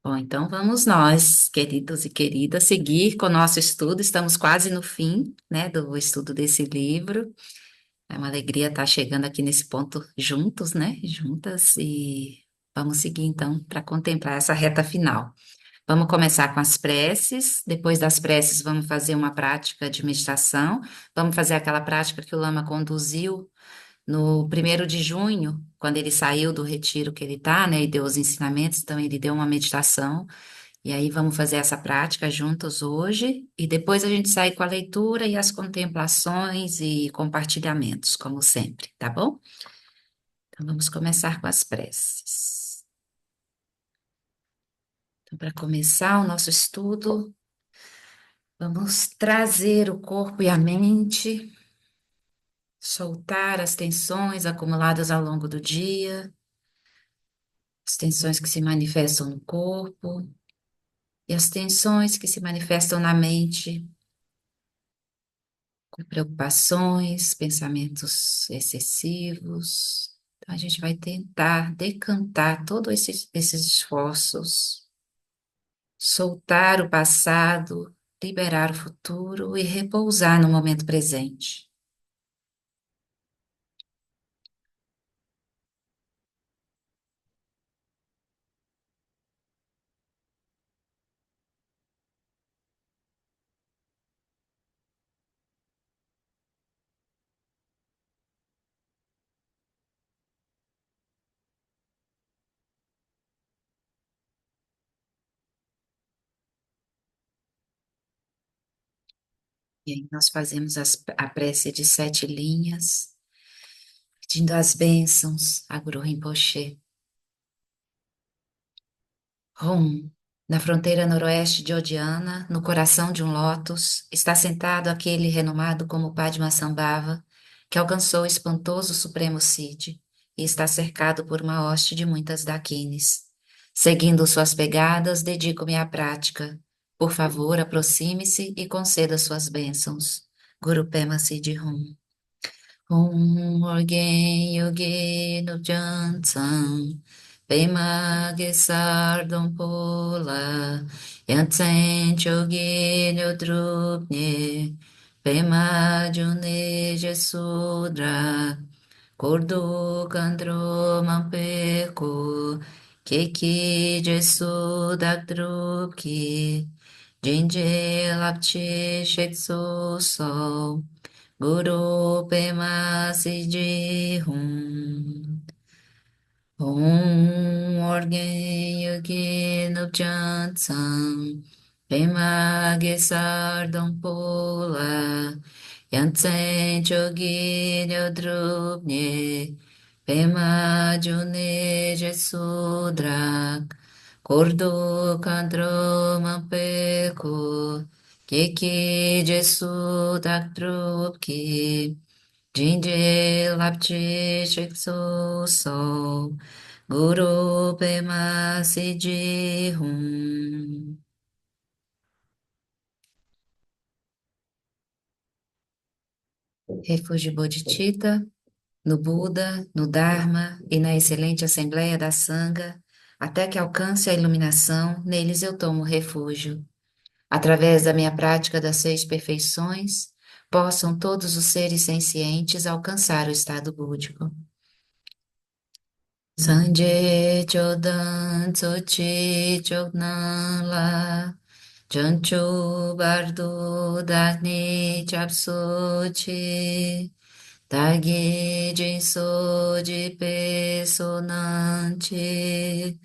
Bom, então vamos nós, queridos e queridas, seguir com o nosso estudo. Estamos quase no fim, né, do estudo desse livro. É uma alegria estar chegando aqui nesse ponto juntos, né, juntas, e vamos seguir então para contemplar essa reta final. Vamos começar com as preces. Depois das preces, vamos fazer uma prática de meditação. Vamos fazer aquela prática que o Lama conduziu no 1º de junho, quando ele saiu do retiro que ele está, né, e deu os ensinamentos. Então, ele deu uma meditação. E aí vamos fazer essa prática juntos hoje, e depois a gente sai com a leitura e as contemplações e compartilhamentos, como sempre, tá bom? Então vamos começar com as preces. Então, para começar o nosso estudo, vamos trazer o corpo e a mente, soltar as tensões acumuladas ao longo do dia, as tensões que se manifestam no corpo e as tensões que se manifestam na mente, com preocupações, pensamentos excessivos. Então, a gente vai tentar decantar todos esses esforços, soltar o passado, liberar o futuro e repousar no momento presente. E aí nós fazemos a prece de 7 linhas, pedindo as bênçãos a Guru Rinpoche. Rum, na fronteira noroeste de Odiana, no coração de um lótus, está sentado aquele renomado como Padmasambhava, que alcançou o espantoso Supremo Cid e está cercado por uma hoste de muitas daquines. Seguindo suas pegadas, dedico-me à prática. Por favor, aproxime-se e conceda suas bênçãos. Guru Pema Siddhi Rum. Orgen yogi nupjantsam Pema gesardon pola Yantsen chogi nyodrupne Pema june jesudra Kordo kandro mampeko Keki jesudak drupki Jinje lapchi shekso so Guru Pema Siji Hum. Orgen Yogi Nupchan Sam. Pema Gesar Pola. Yantsen Chogi Nyodrupne. Pema June Jesudrak. Kordo Kandro Mampeko. Keki Jesudak Drupki. Jinde lapchi shikso so guru pema siji hum. Refúgio Bodhicitta, no Buda, no Dharma e na excelente Assembleia da Sangha, até que alcance a iluminação, neles eu tomo refúgio. Através da minha prática das 6 perfeições, possam todos os seres sencientes alcançar o estado búdico. Sanje chodan tsochi choknan la chanchu bardo dagni chapsochi dagi jinso jipe sonanchi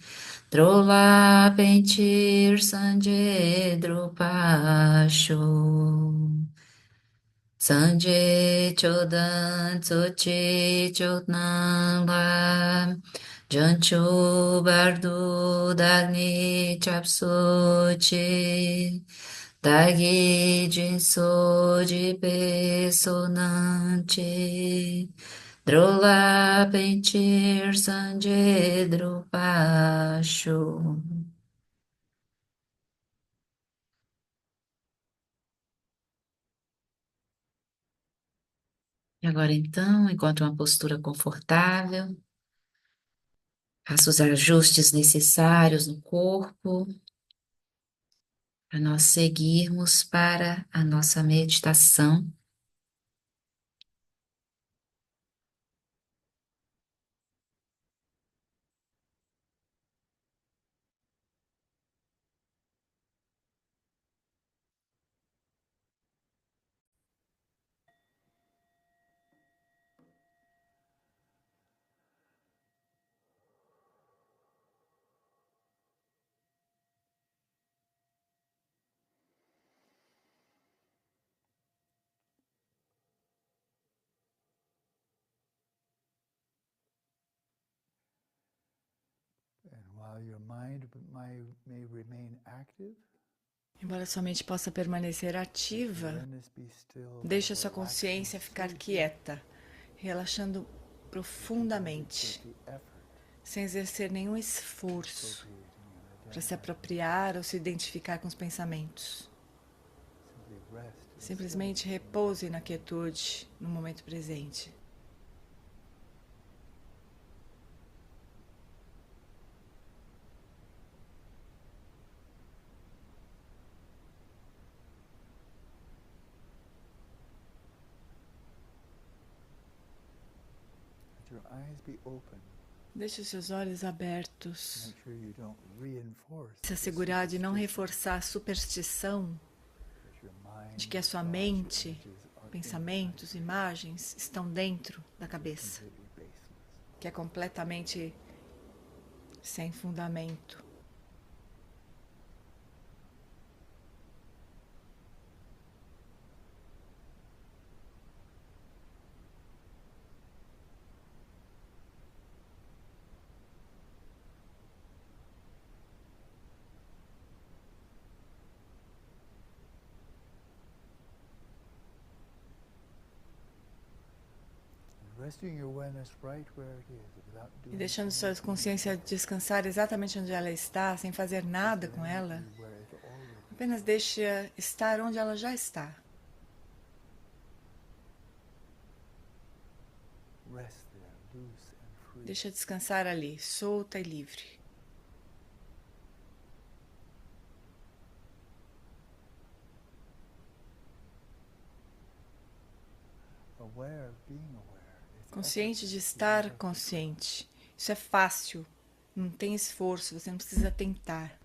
drola pentir sanje drupasho. Sanje chodan tsochi chotnan lam jancho bardo dagni chapsochi dagi jinso jipe sonanchi drola pentir sanje drupasho. E agora então, encontre uma postura confortável. Faça os ajustes necessários no corpo para nós seguirmos para a nossa meditação. And while your mind may remain active, Embora sua mente possa permanecer ativa, awareness be still and deixe a sua relax consciência ficar completely, quieta, relaxando that you don't profundamente, exert the effort sem exercer nenhum esforço appropriating and para se identifying. apropriar ou se identificar com os pensamentos. Simply rest in Simplesmente stillness in the repouse na present moment. quietude, no momento presente. Let your eyes be open. Deixe os seus olhos abertos. Make sure you don't reinforce Se the assegurar de não superstition reforçar a superstição that your mind, de que a sua thoughts, mente, images are pensamentos, inside, imagens estão dentro da cabeça, completely baseless. que é completamente sem fundamento. Resting your awareness right where it is, without E doing deixando sua anything consciência descansar exatamente onde ela está, sem fazer nada com ela, where it already apenas is. deixe-a estar onde ela já está. Rest there, loose and free. Deixa descansar ali, solta e livre. Aware of being aware. It's Consciente de effortless, you estar never have to consciente. Isso é fácil, não tem esforço, você não precisa tentar.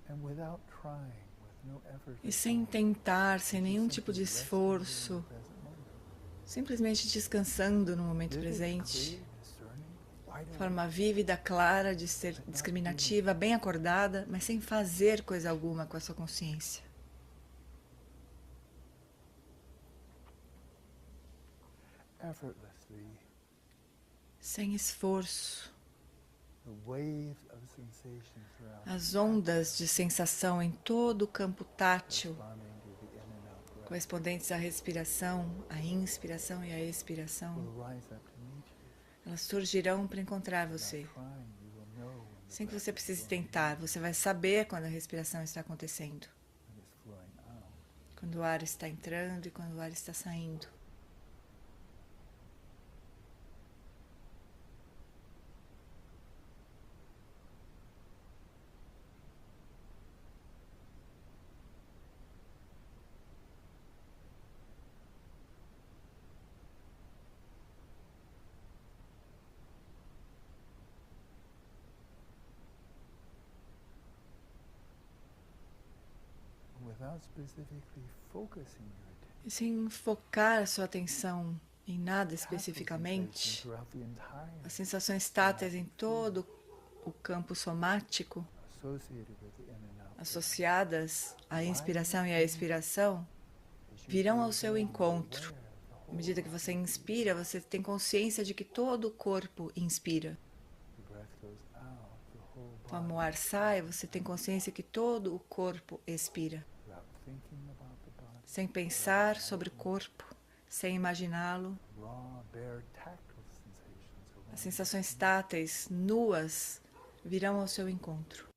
And without trying, with no effort E at sem all, tentar, sem just nenhum tipo simply de resting here in esforço, the present moment. simplesmente descansando no momento Vivid, presente, clear, discerning, wide awake. forma vívida, clara, de ser discriminativa, bem acordada, mas sem fazer coisa alguma com a sua consciência. Effortlessly, Sem esforço. the waves of sensation throughout As the ondas de sensação em todo o campo tátil, corresponding to the in and out breath correspondentes à respiração, à inspiração e à expiração, will rise up to meet you. elas surgirão para encontrar você. Without trying, you will know when the Sem que breath você is precise flowing tentar, in, você vai saber quando a respiração está acontecendo, when it's flowing out. quando o ar está entrando e quando o ar está saindo. Without specifically focusing your attention, E sem focar a sua atenção em nada tactile sensation especificamente, throughout the entire as sensações táteis em todo o campo somático, associated with the in and out breath, associadas à inspiração e à expiração, as you virão ao breathe seu in, encontro. aware of the À whole medida que você body, inspira, você tem consciência de que todo o corpo inspira. the breath goes out, the whole Como o body ar sai, você tem consciência que todo o corpo expira. throughout thinking about the body. sem pensar sobre o corpo, sem imaginá-lo. Raw, bare, tactile sensations As around. sensações táteis, nuas, virão ao seu encontro.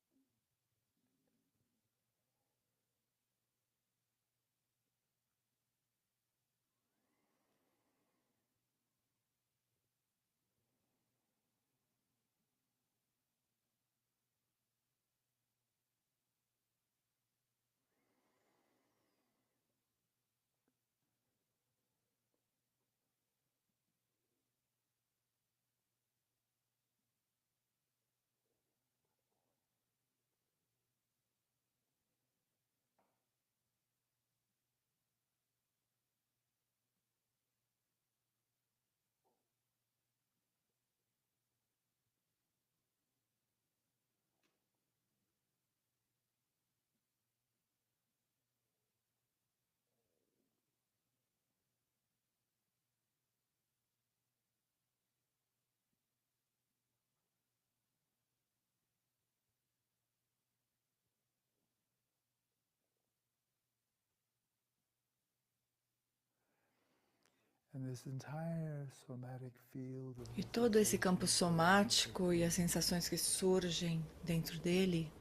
And this entire somatic field of E todo esse campo sensations somático e as sensações que surgem dentro dele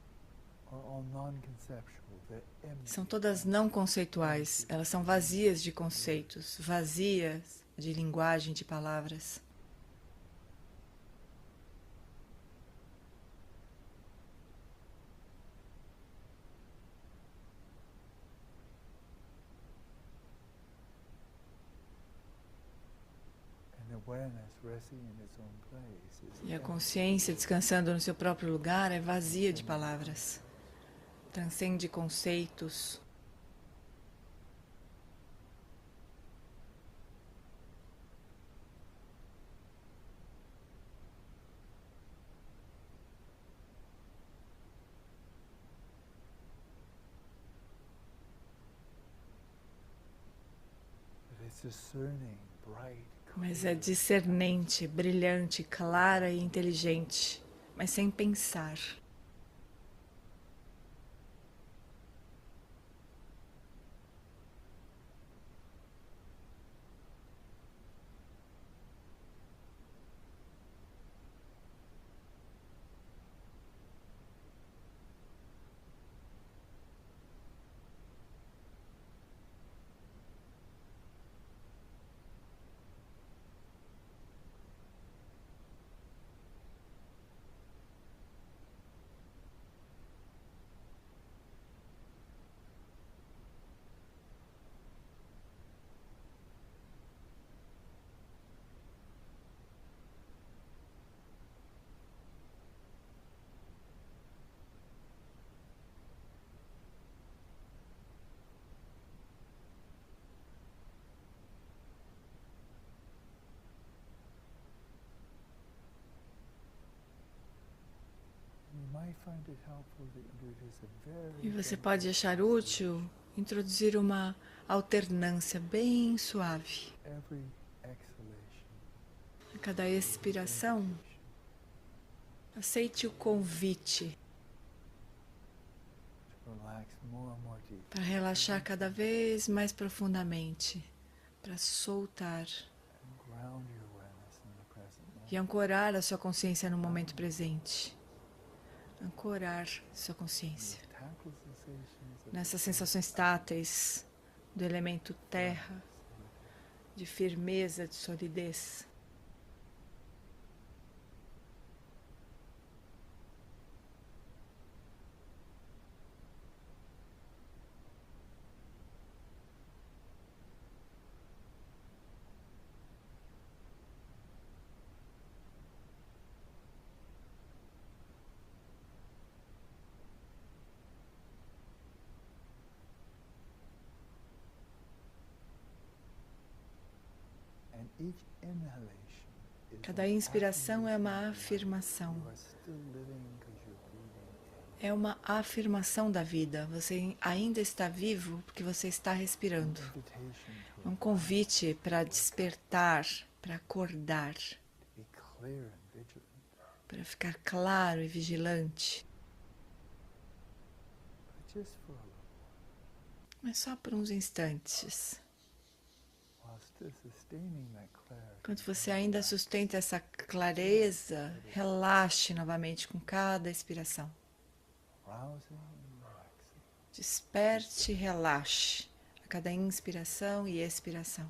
are all non-conceptual. They're empty. são todas não conceituais. Elas são vazias de conceitos, vazias de linguagem, de palavras. And awareness resting in its own place is E a empty. consciência descansando no seu próprio lugar é vazia de palavras. Transcende conceitos. But it's discerning, bright, Mas é discernente, brilhante, clara e inteligente, mas sem pensar. You might find it helpful to introduce a very E você gentle pode achar útil introduzir uma alternância bem suave. every exhalation. A cada expiração, aceite o convite To relax more and more deeply. para relaxar cada vez mais profundamente, para soltar And ground your awareness in the present moment. e ancorar a sua consciência no momento presente. Ancorar sua consciência Tactile sensations of nessas sensações táteis do elemento terra, de firmeza, de solidez. and each inhalation is Cada an inspiração é uma affirmation. afirmação. You are still living because you're breathing in. É uma afirmação da vida. Você ainda está vivo porque você está respirando. Invitation É to um convite para despertar, para acordar, be clear and vigilant. para ficar claro e vigilante. But just for a little. mas só por uns instantes. While still sustaining that clarity, Enquanto você ainda sustenta essa clareza, relaxe novamente com cada expiração. rousing and relaxing. Desperte e relaxe a cada inspiração e expiração.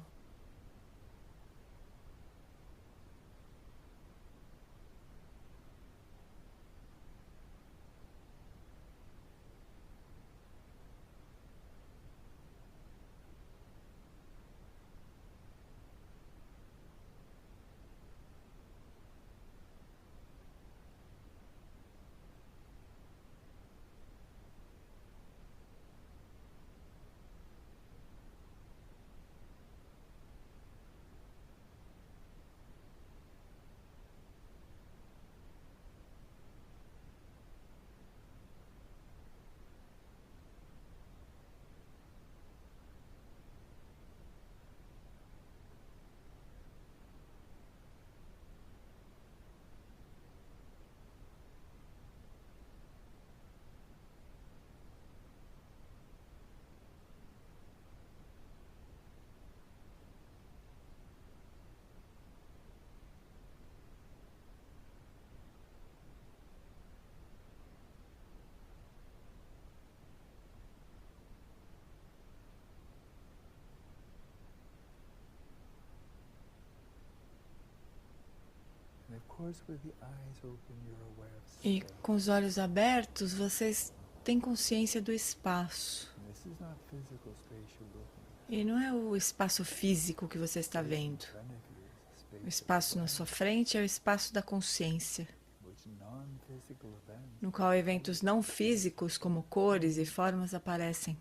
And of course, with the eyes open, you're aware of E space. com os olhos abertos, vocês têm consciência do espaço. And this is not physical space you're looking at. E não é o espaço físico que você está vendo. In front of you is a space O espaço na sua frente é o espaço da consciência, which non-physical events, no qual eventos não físicos como cores e formas aparecem.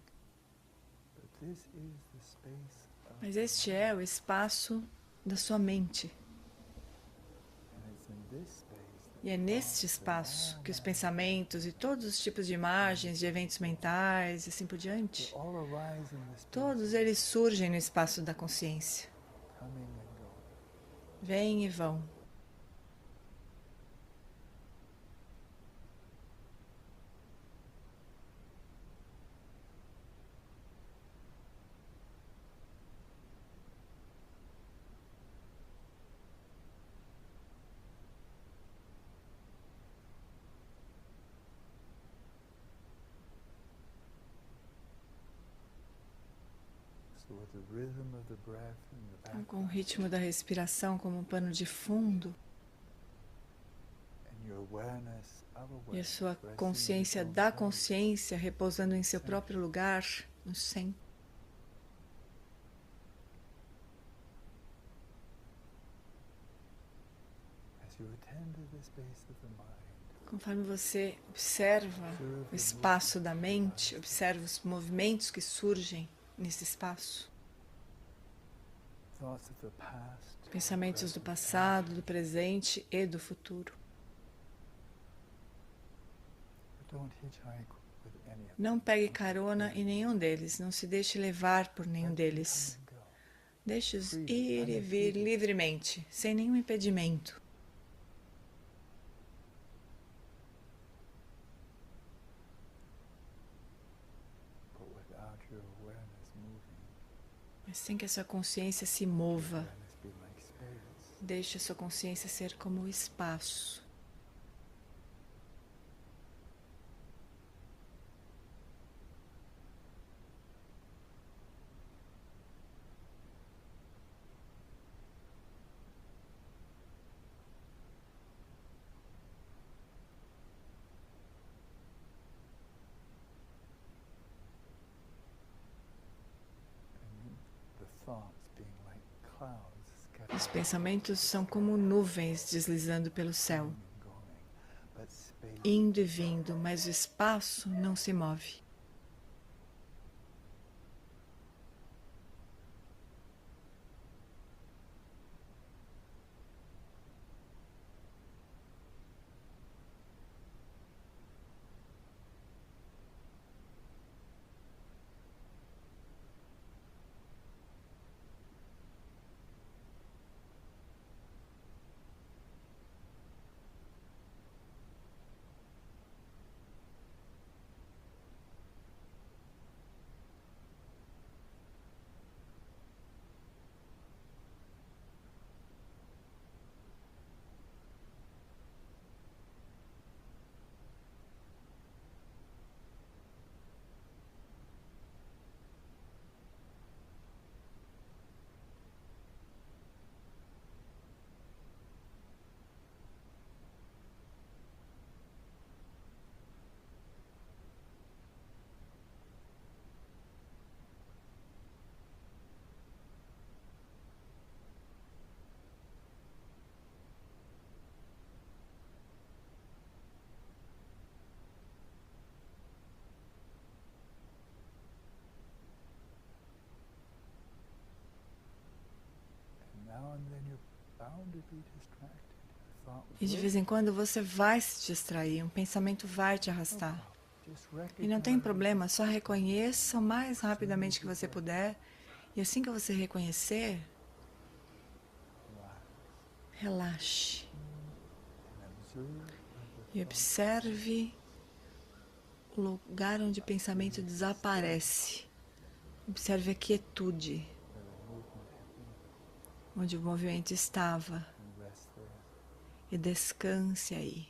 but this is the space of, Mas este é o espaço da sua mente. and it's in this space that E é neste espaço que os pensamentos e todos os tipos de imagens, de eventos mentais e assim por diante, all arise in this space, todos eles surgem no espaço da consciência. coming and going. Vêm e vão. So with the rhythm of the breath in the Então, com o background ritmo da respiração como um pano de fundo and your awareness of e a awareness sua resting in consciência its own da place, consciência repousando em seu próprio lugar, no centro. as you attend to the space of the mind, Conforme você observa o espaço da mente, observa os movimentos que surgem nesse espaço. thoughts of the past, Pensamentos do passado, do presente e do futuro. don't hitchhike with any of them. Não pegue carona em nenhum deles, não se deixe levar por nenhum deles. Come and go. Deixe-os ir e vir livremente, sem nenhum impedimento. But without your awareness moving, Mas sem que a sua consciência se mova. awareness be like space. Deixe a sua consciência ser como o espaço. And the thoughts being like clouds scattered Os pensamentos são como nuvens deslizando pelo céu, and going, but space indo e vindo, mas o espaço não se move. bound to be distracted. Thought was E de vez em quando você vai se distrair, um pensamento vai te arrastar. just E não tem recognize problema, só reconheça o mais rapidamente que você puder. E assim que você reconhecer, relaxe and observe e observe o lugar onde o pensamento desaparece. Observe a quietude, onde o movimento estava, and rest there. e descanse aí.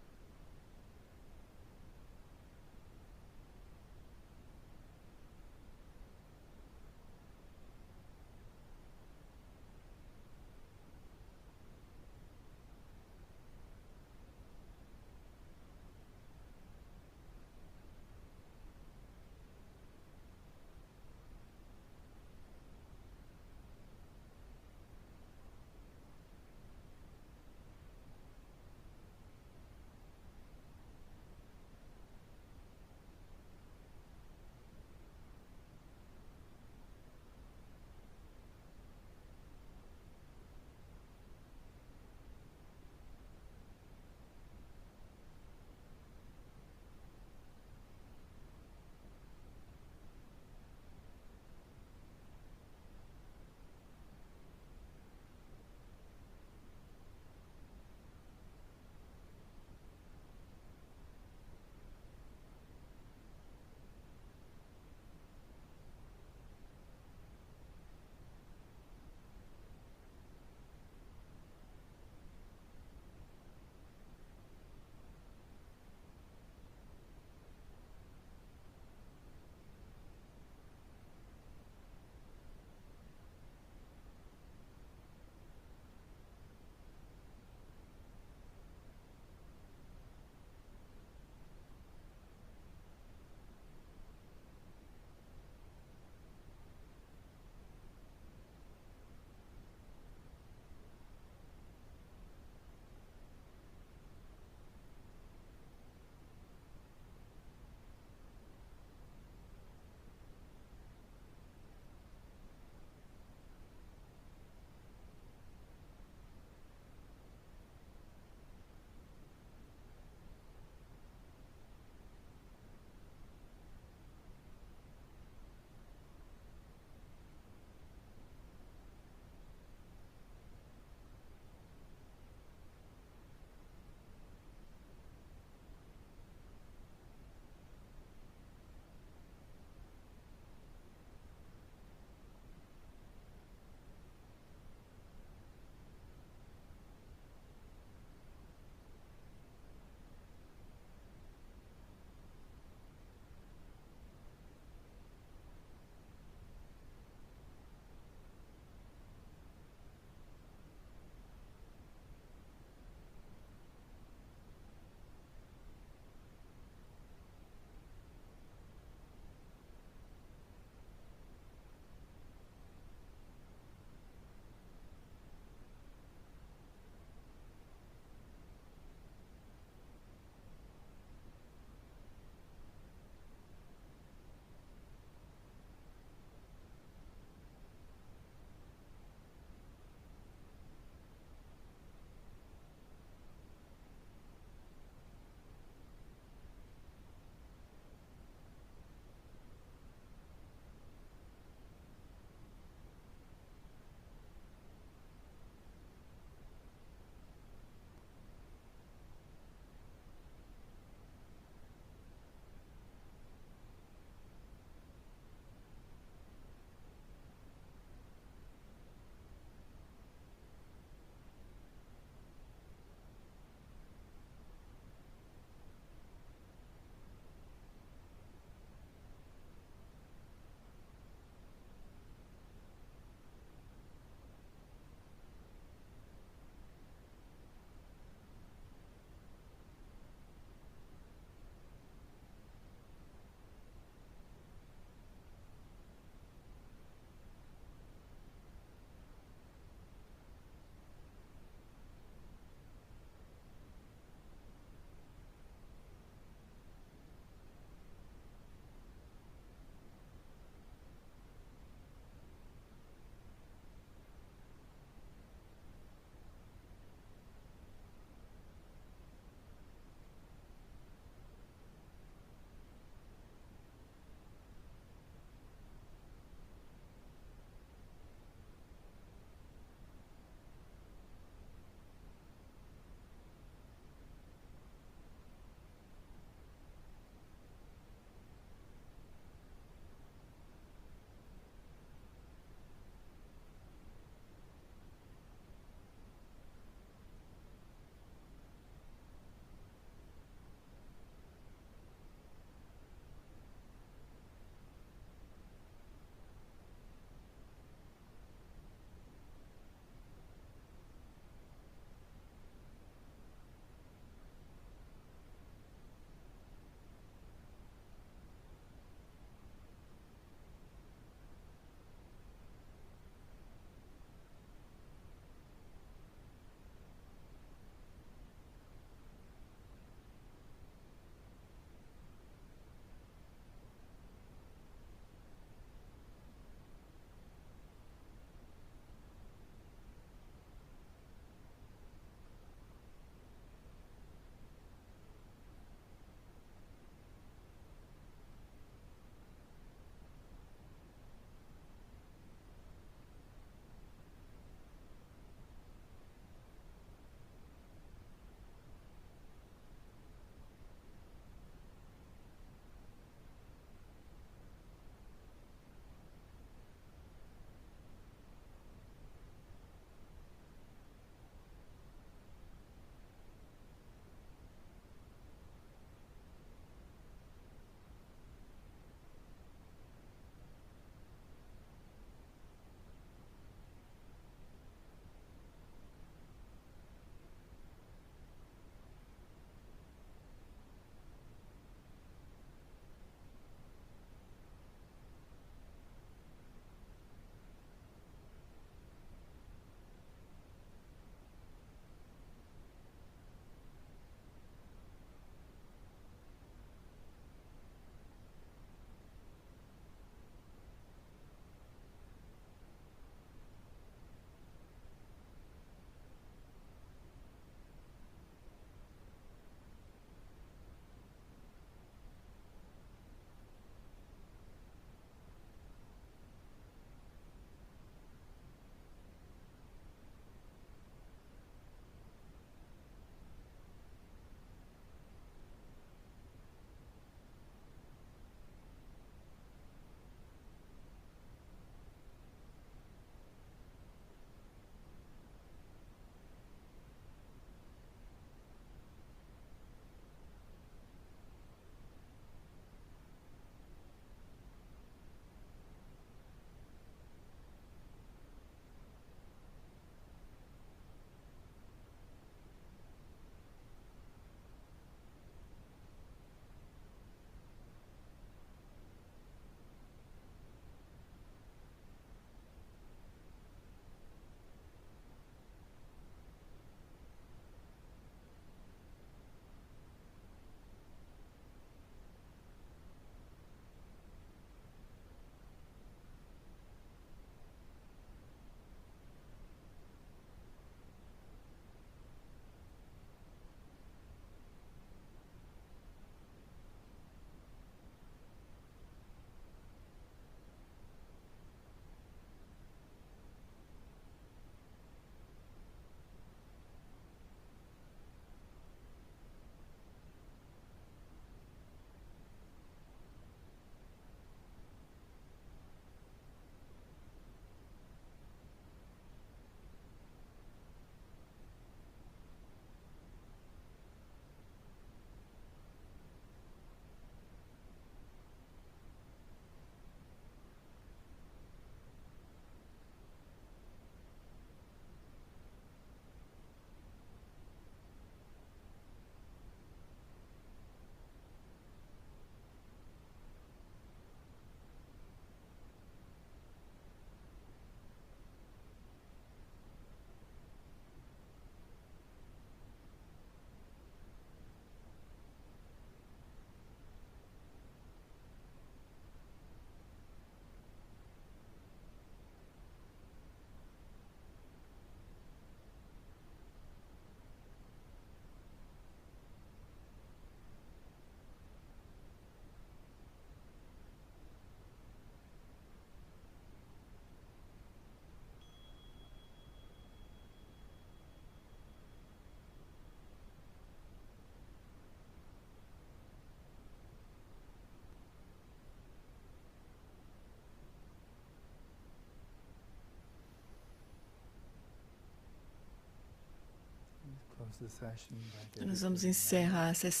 close the session by Nós vamos dedicating encerrar a sessão.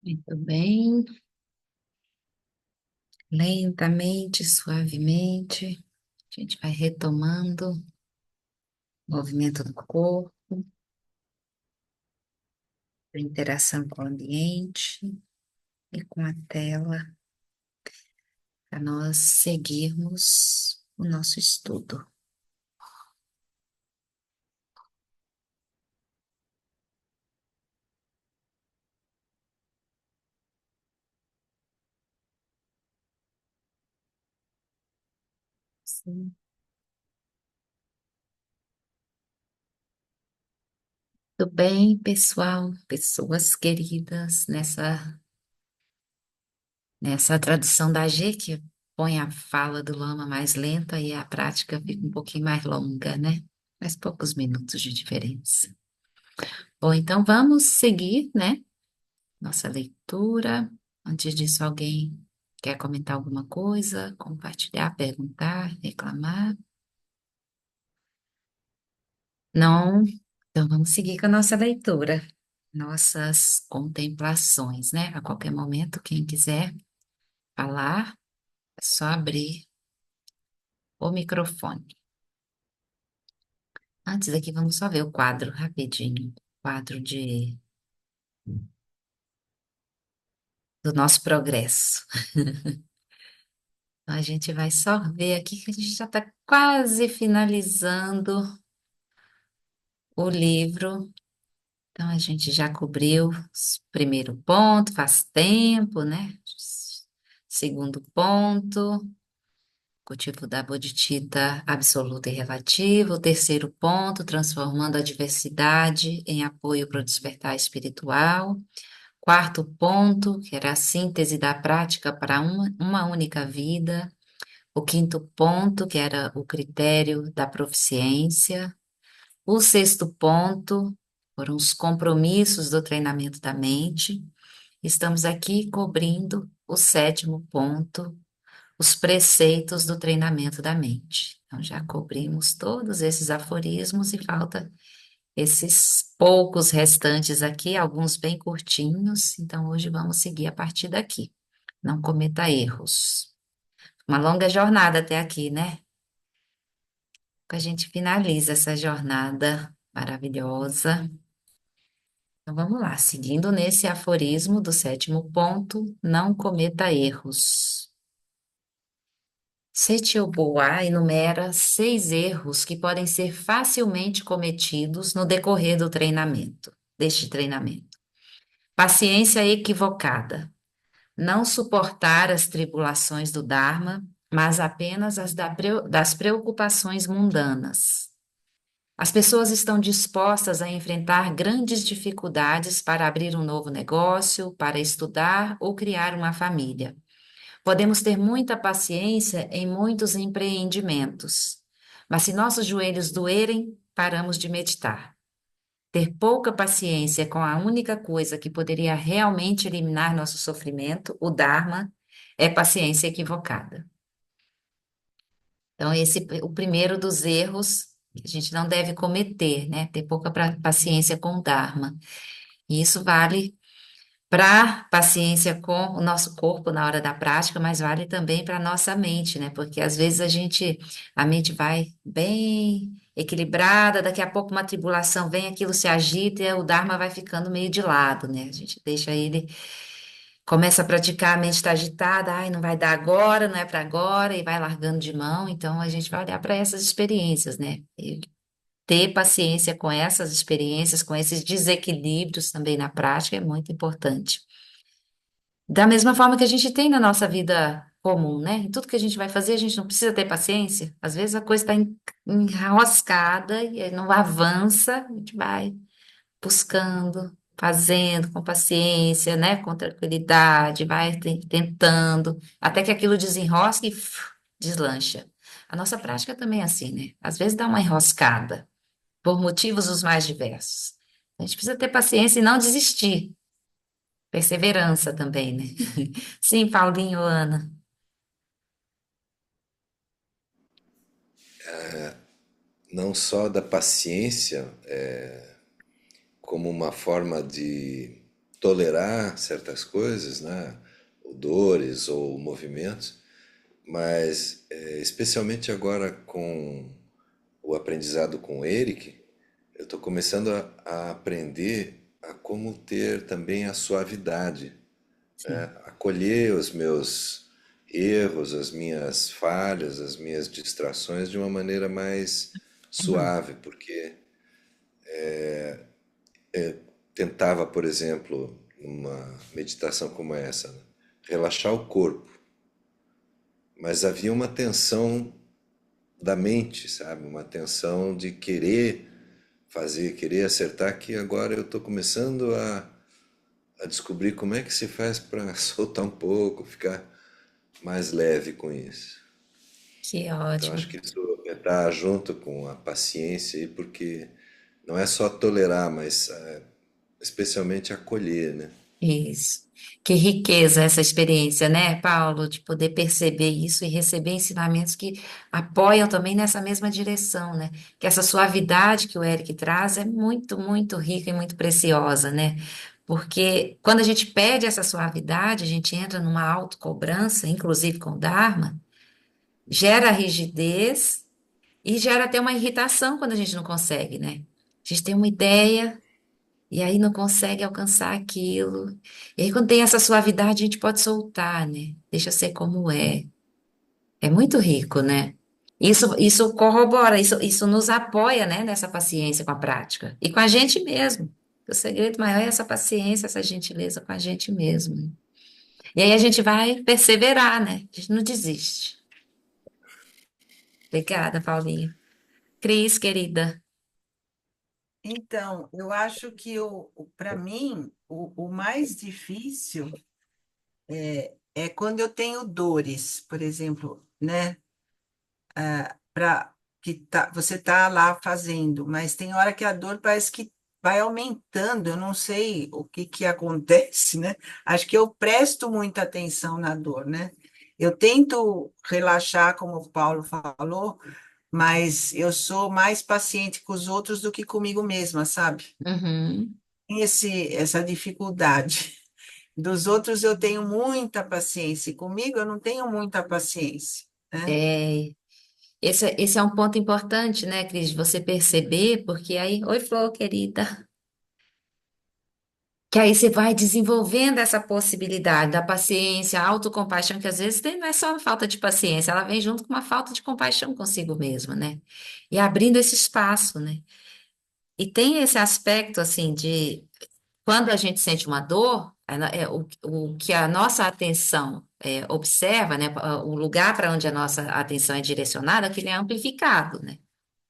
Muito bem. Lentamente, suavemente, a gente vai retomando o movimento do corpo, a interação com o ambiente e com a tela, para nós seguirmos o nosso estudo. Sim. Tudo bem, pessoal, pessoas queridas, nessa tradução da G, que põe a fala do Lama mais lenta e a prática fica um pouquinho mais longa, né? Mais poucos minutos de diferença. Bom, então vamos seguir, né? Nossa leitura. Antes disso, alguém quer comentar alguma coisa, compartilhar, perguntar, reclamar? Não? Então vamos seguir com a nossa leitura, nossas contemplações, né? A qualquer momento, quem quiser falar, é só abrir o microfone. Antes aqui, vamos só ver o quadro rapidinho. Quadro do nosso progresso. Então, a gente vai só ver aqui que a gente já está quase finalizando o livro. Então, a gente já cobriu o primeiro ponto, faz tempo, né? Segundo ponto, cultivo da bodhicitta absoluta e relativa. O terceiro ponto, transformando a diversidade em apoio para o despertar espiritual. Quarto ponto, que era a síntese da prática para uma única vida. O quinto ponto, que era o critério da proficiência. O sexto ponto foram os compromissos do treinamento da mente. Estamos aqui cobrindo o sétimo ponto, os preceitos do treinamento da mente. Então, já cobrimos todos esses aforismos e falta esses poucos restantes aqui, alguns bem curtinhos. Então, hoje vamos seguir a partir daqui. Não cometa erros. Uma longa jornada até aqui, né? A gente finaliza essa jornada maravilhosa. Então vamos lá, seguindo nesse aforismo do sétimo ponto, não cometa erros. Setio Buá enumera 6 erros que podem ser facilmente cometidos no decorrer deste treinamento. Paciência equivocada. Não suportar as tribulações do Dharma, mas apenas as das preocupações mundanas. As pessoas estão dispostas a enfrentar grandes dificuldades para abrir um novo negócio, para estudar ou criar uma família. Podemos ter muita paciência em muitos empreendimentos, mas se nossos joelhos doerem, paramos de meditar. Ter pouca paciência com a única coisa que poderia realmente eliminar nosso sofrimento, o Dharma, é paciência equivocada. Então, esse é o primeiro dos erros que a gente não deve cometer, né? Ter pouca paciência com o Dharma. E isso vale para paciência com o nosso corpo na hora da prática, mas vale também para a nossa mente, né? Porque às vezes a mente vai bem equilibrada, daqui a pouco uma tribulação vem, aquilo se agita e o Dharma vai ficando meio de lado, né? A gente deixa ele, começa a praticar, a mente está agitada, ai, não vai dar agora, não é para agora, e vai largando de mão. Então a gente vai olhar para essas experiências, né? E ter paciência com essas experiências, com esses desequilíbrios também na prática é muito importante. Da mesma forma que a gente tem na nossa vida comum, né? Em tudo que a gente vai fazer, a gente não precisa ter paciência. Às vezes a coisa está enroscada e aí não avança, a gente vai buscando, fazendo com paciência, né? Com tranquilidade, vai tentando, até que aquilo desenrosque e deslancha. A nossa prática também é assim, né? Às vezes dá uma enroscada, por motivos os mais diversos. A gente precisa ter paciência e não desistir. Perseverança também, né? Sim, Paulinho, Ana. não só da paciência como uma forma de tolerar certas coisas, né? Ou dores ou movimentos, mas especialmente agora com o aprendizado com o Eric, eu estou começando a aprender a como ter também a suavidade, Sim. acolher os meus erros, as minhas falhas, as minhas distrações de uma maneira mais Uhum. suave, porque tentava, por exemplo, numa meditação como essa, né, relaxar o corpo, mas havia uma tensão da mente, sabe? Uma tensão de querer fazer, querer acertar, que agora eu estou começando a descobrir como é que se faz para soltar um pouco, ficar mais leve com isso. Que Então ótimo. acho que isso está junto com a paciência aí, porque não é só tolerar, mas especialmente acolher, né? Isso. Que riqueza essa experiência, né, Paulo, de poder perceber isso e receber ensinamentos que apoiam também nessa mesma direção, né? Que essa suavidade que o Eric traz é muito, muito rica e muito preciosa, né? Porque quando a gente perde essa suavidade, a gente entra numa autocobrança, inclusive com o Dharma, gera rigidez e gera até uma irritação quando a gente não consegue, né? A gente tem uma ideia. E aí não consegue alcançar aquilo. E aí, quando tem essa suavidade, a gente pode soltar, né? Deixa ser como é. É muito rico, né? Isso corrobora, isso nos apoia, né, nessa paciência com a prática. E com a gente mesmo. O segredo maior é essa paciência, essa gentileza com a gente mesmo. E aí a gente vai perseverar, né? A gente não desiste. Obrigada, Paulinha. Cris, querida. Então, eu acho que para mim, o mais difícil é quando eu tenho dores, por exemplo, né? Para que você tá lá fazendo, mas tem hora que a dor parece que vai aumentando, eu não sei o que que acontece, né? Acho que eu presto muita atenção na dor, né? Eu tento relaxar, como o Paulo falou, mas eu sou mais paciente com os outros do que comigo mesma, sabe? Uhum. Tem essa dificuldade. Dos outros eu tenho muita paciência, e comigo eu não tenho muita paciência, né? É, esse é um ponto importante, né, Cris, de você perceber, porque aí, oi, Flor, querida, que aí você vai desenvolvendo essa possibilidade da paciência, a autocompaixão, que às vezes não é só uma falta de paciência, ela vem junto com uma falta de compaixão consigo mesmo, né? E abrindo esse espaço, né? E tem esse aspecto, assim, de quando a gente sente uma dor, o que a nossa atenção observa, né? O lugar para onde a nossa atenção é direcionada, aquilo é amplificado, né?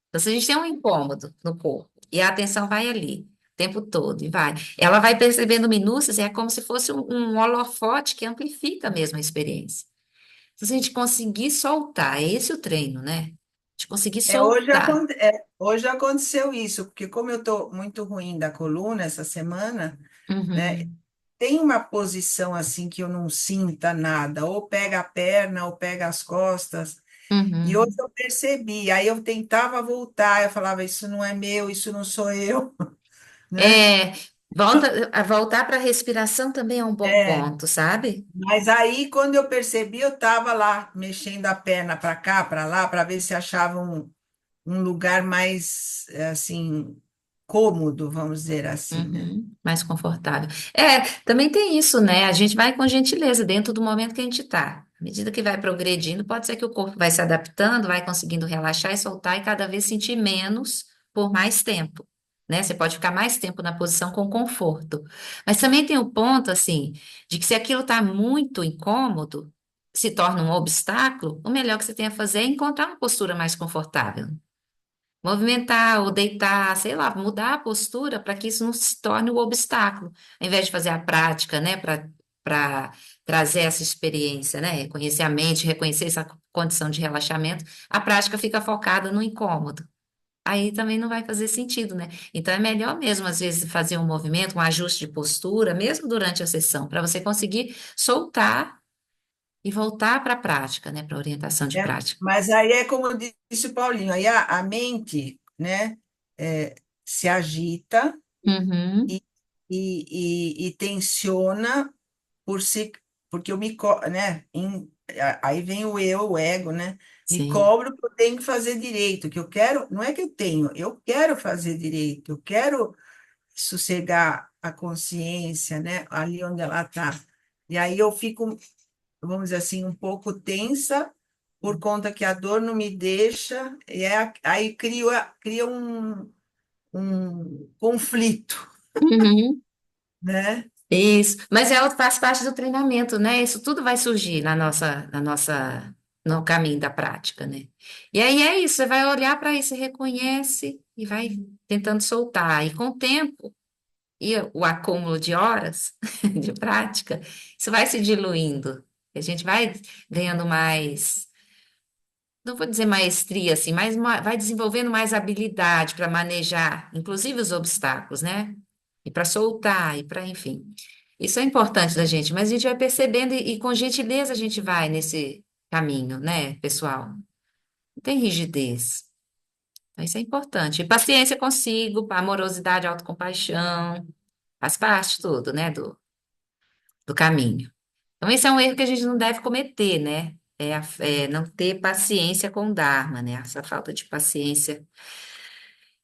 Então, se a gente tem um incômodo no corpo e a atenção vai ali o tempo todo e vai, ela vai percebendo minúcias e é como se fosse um holofote que amplifica mesmo a experiência. Então, se a gente conseguir soltar, é esse o treino, né? De conseguir soltar. Hoje aconteceu isso, porque como eu estou muito ruim da coluna essa semana, né? Uhum, Tem uma posição assim que eu não sinta nada, ou pega a perna, ou pega as costas. E hoje uhum. eu percebi, aí eu tentava voltar, eu falava, isso não é meu, isso não sou eu, né? É, voltar para a respiração também é um bom É, ponto, sabe? mas aí quando eu percebi, eu estava lá mexendo a perna para cá, para lá, para ver se achava um lugar mais assim cômodo, vamos dizer assim, né? Uhum, mais confortável. Também tem isso, né? A gente vai com gentileza dentro do momento que a gente está. À medida que vai progredindo, pode ser que o corpo vai se adaptando, vai conseguindo relaxar e soltar e cada vez sentir menos por mais tempo, né? Você pode ficar mais tempo na posição com conforto. Mas também tem o ponto, assim, de que se aquilo está muito incômodo, se torna um obstáculo, o melhor que você tem a fazer é encontrar uma postura mais confortável. Movimentar ou deitar, sei lá, mudar a postura para que isso não se torne o obstáculo. Ao invés de fazer a prática, né, para trazer essa experiência, né, reconhecer a mente, reconhecer essa condição de relaxamento, a prática fica focada no incômodo. Aí também não vai fazer sentido, né? Então é melhor mesmo, às vezes, fazer um movimento, um ajuste de postura, mesmo durante a sessão, para você conseguir soltar e voltar para a prática, né? Para a orientação de É, prática. mas aí é como disse o Paulinho, aí a mente, né, se agita Uhum, e, e tensiona por se, porque eu né, aí vem o eu, o ego, né, me sim. cobro que eu tenho que fazer direito, que eu quero, não é que eu tenho, eu quero fazer direito, eu quero sossegar a consciência, né, ali onde ela está. E aí eu fico, vamos dizer assim, um pouco tensa por conta que a dor não me deixa, aí cria um conflito, Uhum. né? Isso, mas faz parte do treinamento, né? Isso tudo vai surgir no caminho da prática, né? E aí é isso, você vai olhar para isso, você reconhece e vai tentando soltar. E com o tempo e o acúmulo de horas de prática, isso vai se diluindo. A gente vai ganhando mais, não vou dizer maestria, assim, mas vai desenvolvendo mais habilidade para manejar, inclusive os obstáculos, né? E para soltar, e para, enfim. Isso é importante da gente, mas a gente vai percebendo e com gentileza a gente vai nesse caminho, né, pessoal? Não tem rigidez. Então, isso é importante. E paciência consigo, amorosidade, autocompaixão, faz parte tudo, né, do caminho. Então, esse é um erro que a gente não deve cometer, né? É não ter paciência com o Dharma, né? Essa falta de paciência,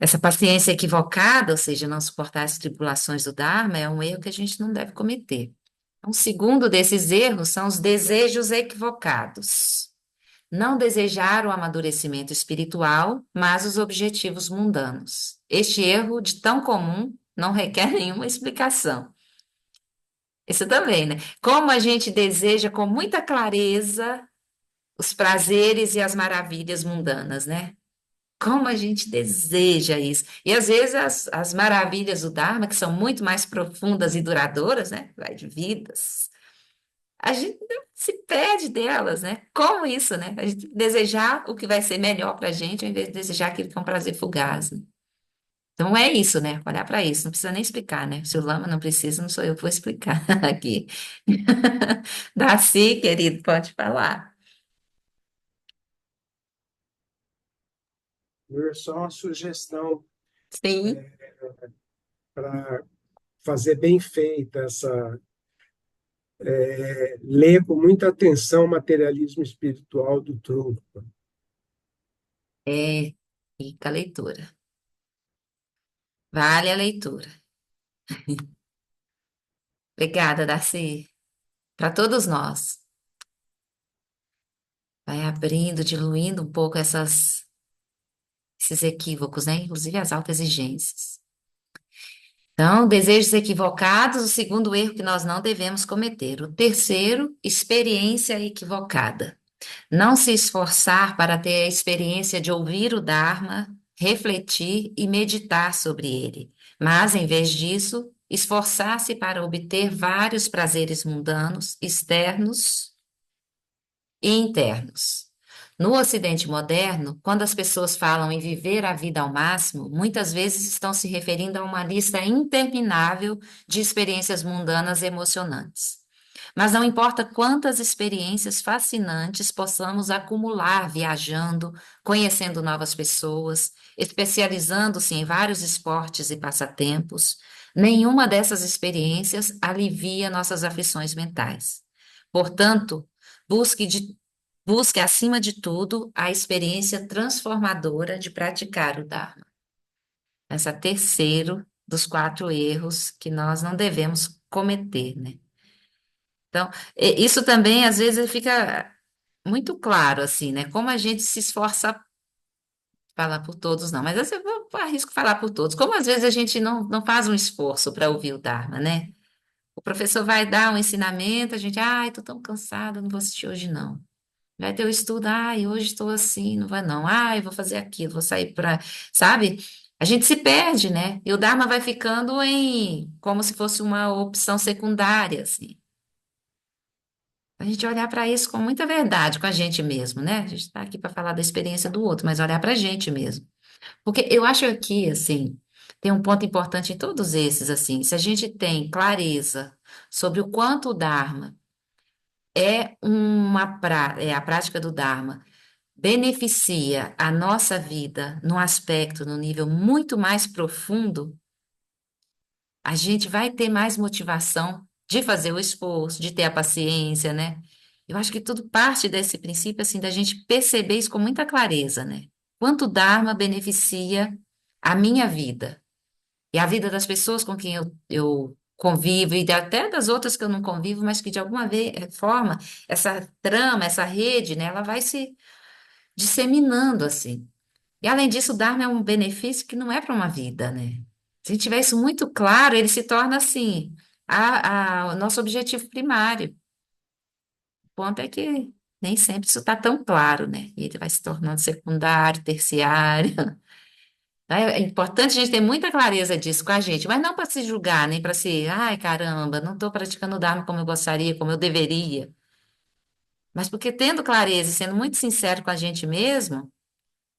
essa paciência equivocada, ou seja, não suportar as tribulações do Dharma, é um erro que a gente não deve cometer. Um segundo desses erros são os desejos equivocados. Não desejar o amadurecimento espiritual, mas os objetivos mundanos. Este erro, de tão comum, não requer nenhuma explicação. Isso também, né? Como a gente deseja com muita clareza os prazeres e as maravilhas mundanas, né? Como a gente deseja isso. E às vezes as maravilhas do Dharma, que são muito mais profundas e duradouras, né? Vai de vidas. A gente se perde delas, né? Como isso, né? A gente desejar o que vai ser melhor para a gente, ao invés de desejar aquilo que é um prazer fugaz, né? Então é isso, né? Olhar para isso, não precisa nem explicar, né? Se o Lama não precisa, não sou eu que vou explicar aqui. Darcy, querido, pode falar. É só uma sugestão Sim. para fazer bem feita essa ler com muita atenção o materialismo espiritual do Trungpa. É, rica a leitura. Vale a leitura. Obrigada, Darcy. Para todos nós. Vai abrindo, diluindo um pouco esses equívocos, né? Inclusive as autoexigências. Então, desejos equivocados, o segundo erro que nós não devemos cometer. O terceiro, experiência equivocada. Não se esforçar para ter a experiência de ouvir o Dharma, refletir e meditar sobre ele, mas, em vez disso, esforçar-se para obter vários prazeres mundanos, externos e internos. No Ocidente moderno, quando as pessoas falam em viver a vida ao máximo, muitas vezes estão se referindo a uma lista interminável de experiências mundanas emocionantes. Mas não importa quantas experiências fascinantes possamos acumular viajando, conhecendo novas pessoas, especializando-se em vários esportes e passatempos, nenhuma dessas experiências alivia nossas aflições mentais. Portanto, busque, busque acima de tudo a experiência transformadora de praticar o Dharma. Esse é o terceiro dos quatro erros que nós não devemos cometer, né? Então, isso também às vezes fica muito claro, assim, né? Como a gente se esforça, falar por todos, não, mas eu arrisco falar por todos. Como às vezes a gente não faz um esforço para ouvir o Dharma, né? O professor vai dar um ensinamento, a gente, ai, tô tão cansada, não vou assistir hoje, não. Vai ter o estudo, ai, hoje estou assim, não vai não. Ai, vou fazer aquilo, vou sair para, sabe? A gente se perde, né? E o Dharma vai ficando em como se fosse uma opção secundária, assim. A gente olhar para isso com muita verdade, com a gente mesmo, né? A gente está aqui para falar da experiência do outro, mas olhar para a gente mesmo. Porque eu acho aqui, assim, tem um ponto importante em todos esses, assim, se a gente tem clareza sobre o quanto o Dharma é a prática do Dharma beneficia a nossa vida num aspecto, num nível muito mais profundo, a gente vai ter mais motivação de fazer o esforço, de ter a paciência, né? Eu acho que tudo parte desse princípio, assim, da gente perceber isso com muita clareza, né? Quanto o Dharma beneficia a minha vida e a vida das pessoas com quem eu convivo e até das outras que eu não convivo, mas que de alguma forma essa trama, essa rede, né, ela vai se disseminando assim. E além disso, o Dharma é um benefício que não é para uma vida, né? Se a gente tiver isso muito claro, ele se torna assim, o nosso objetivo primário. O ponto é que nem sempre isso está tão claro, né? E ele vai se tornando secundário, terciário. É importante a gente ter muita clareza disso com a gente, mas não para se julgar, nem para se, ai caramba, não estou praticando o Dharma como eu gostaria, como eu deveria. Mas porque tendo clareza e sendo muito sincero com a gente mesmo,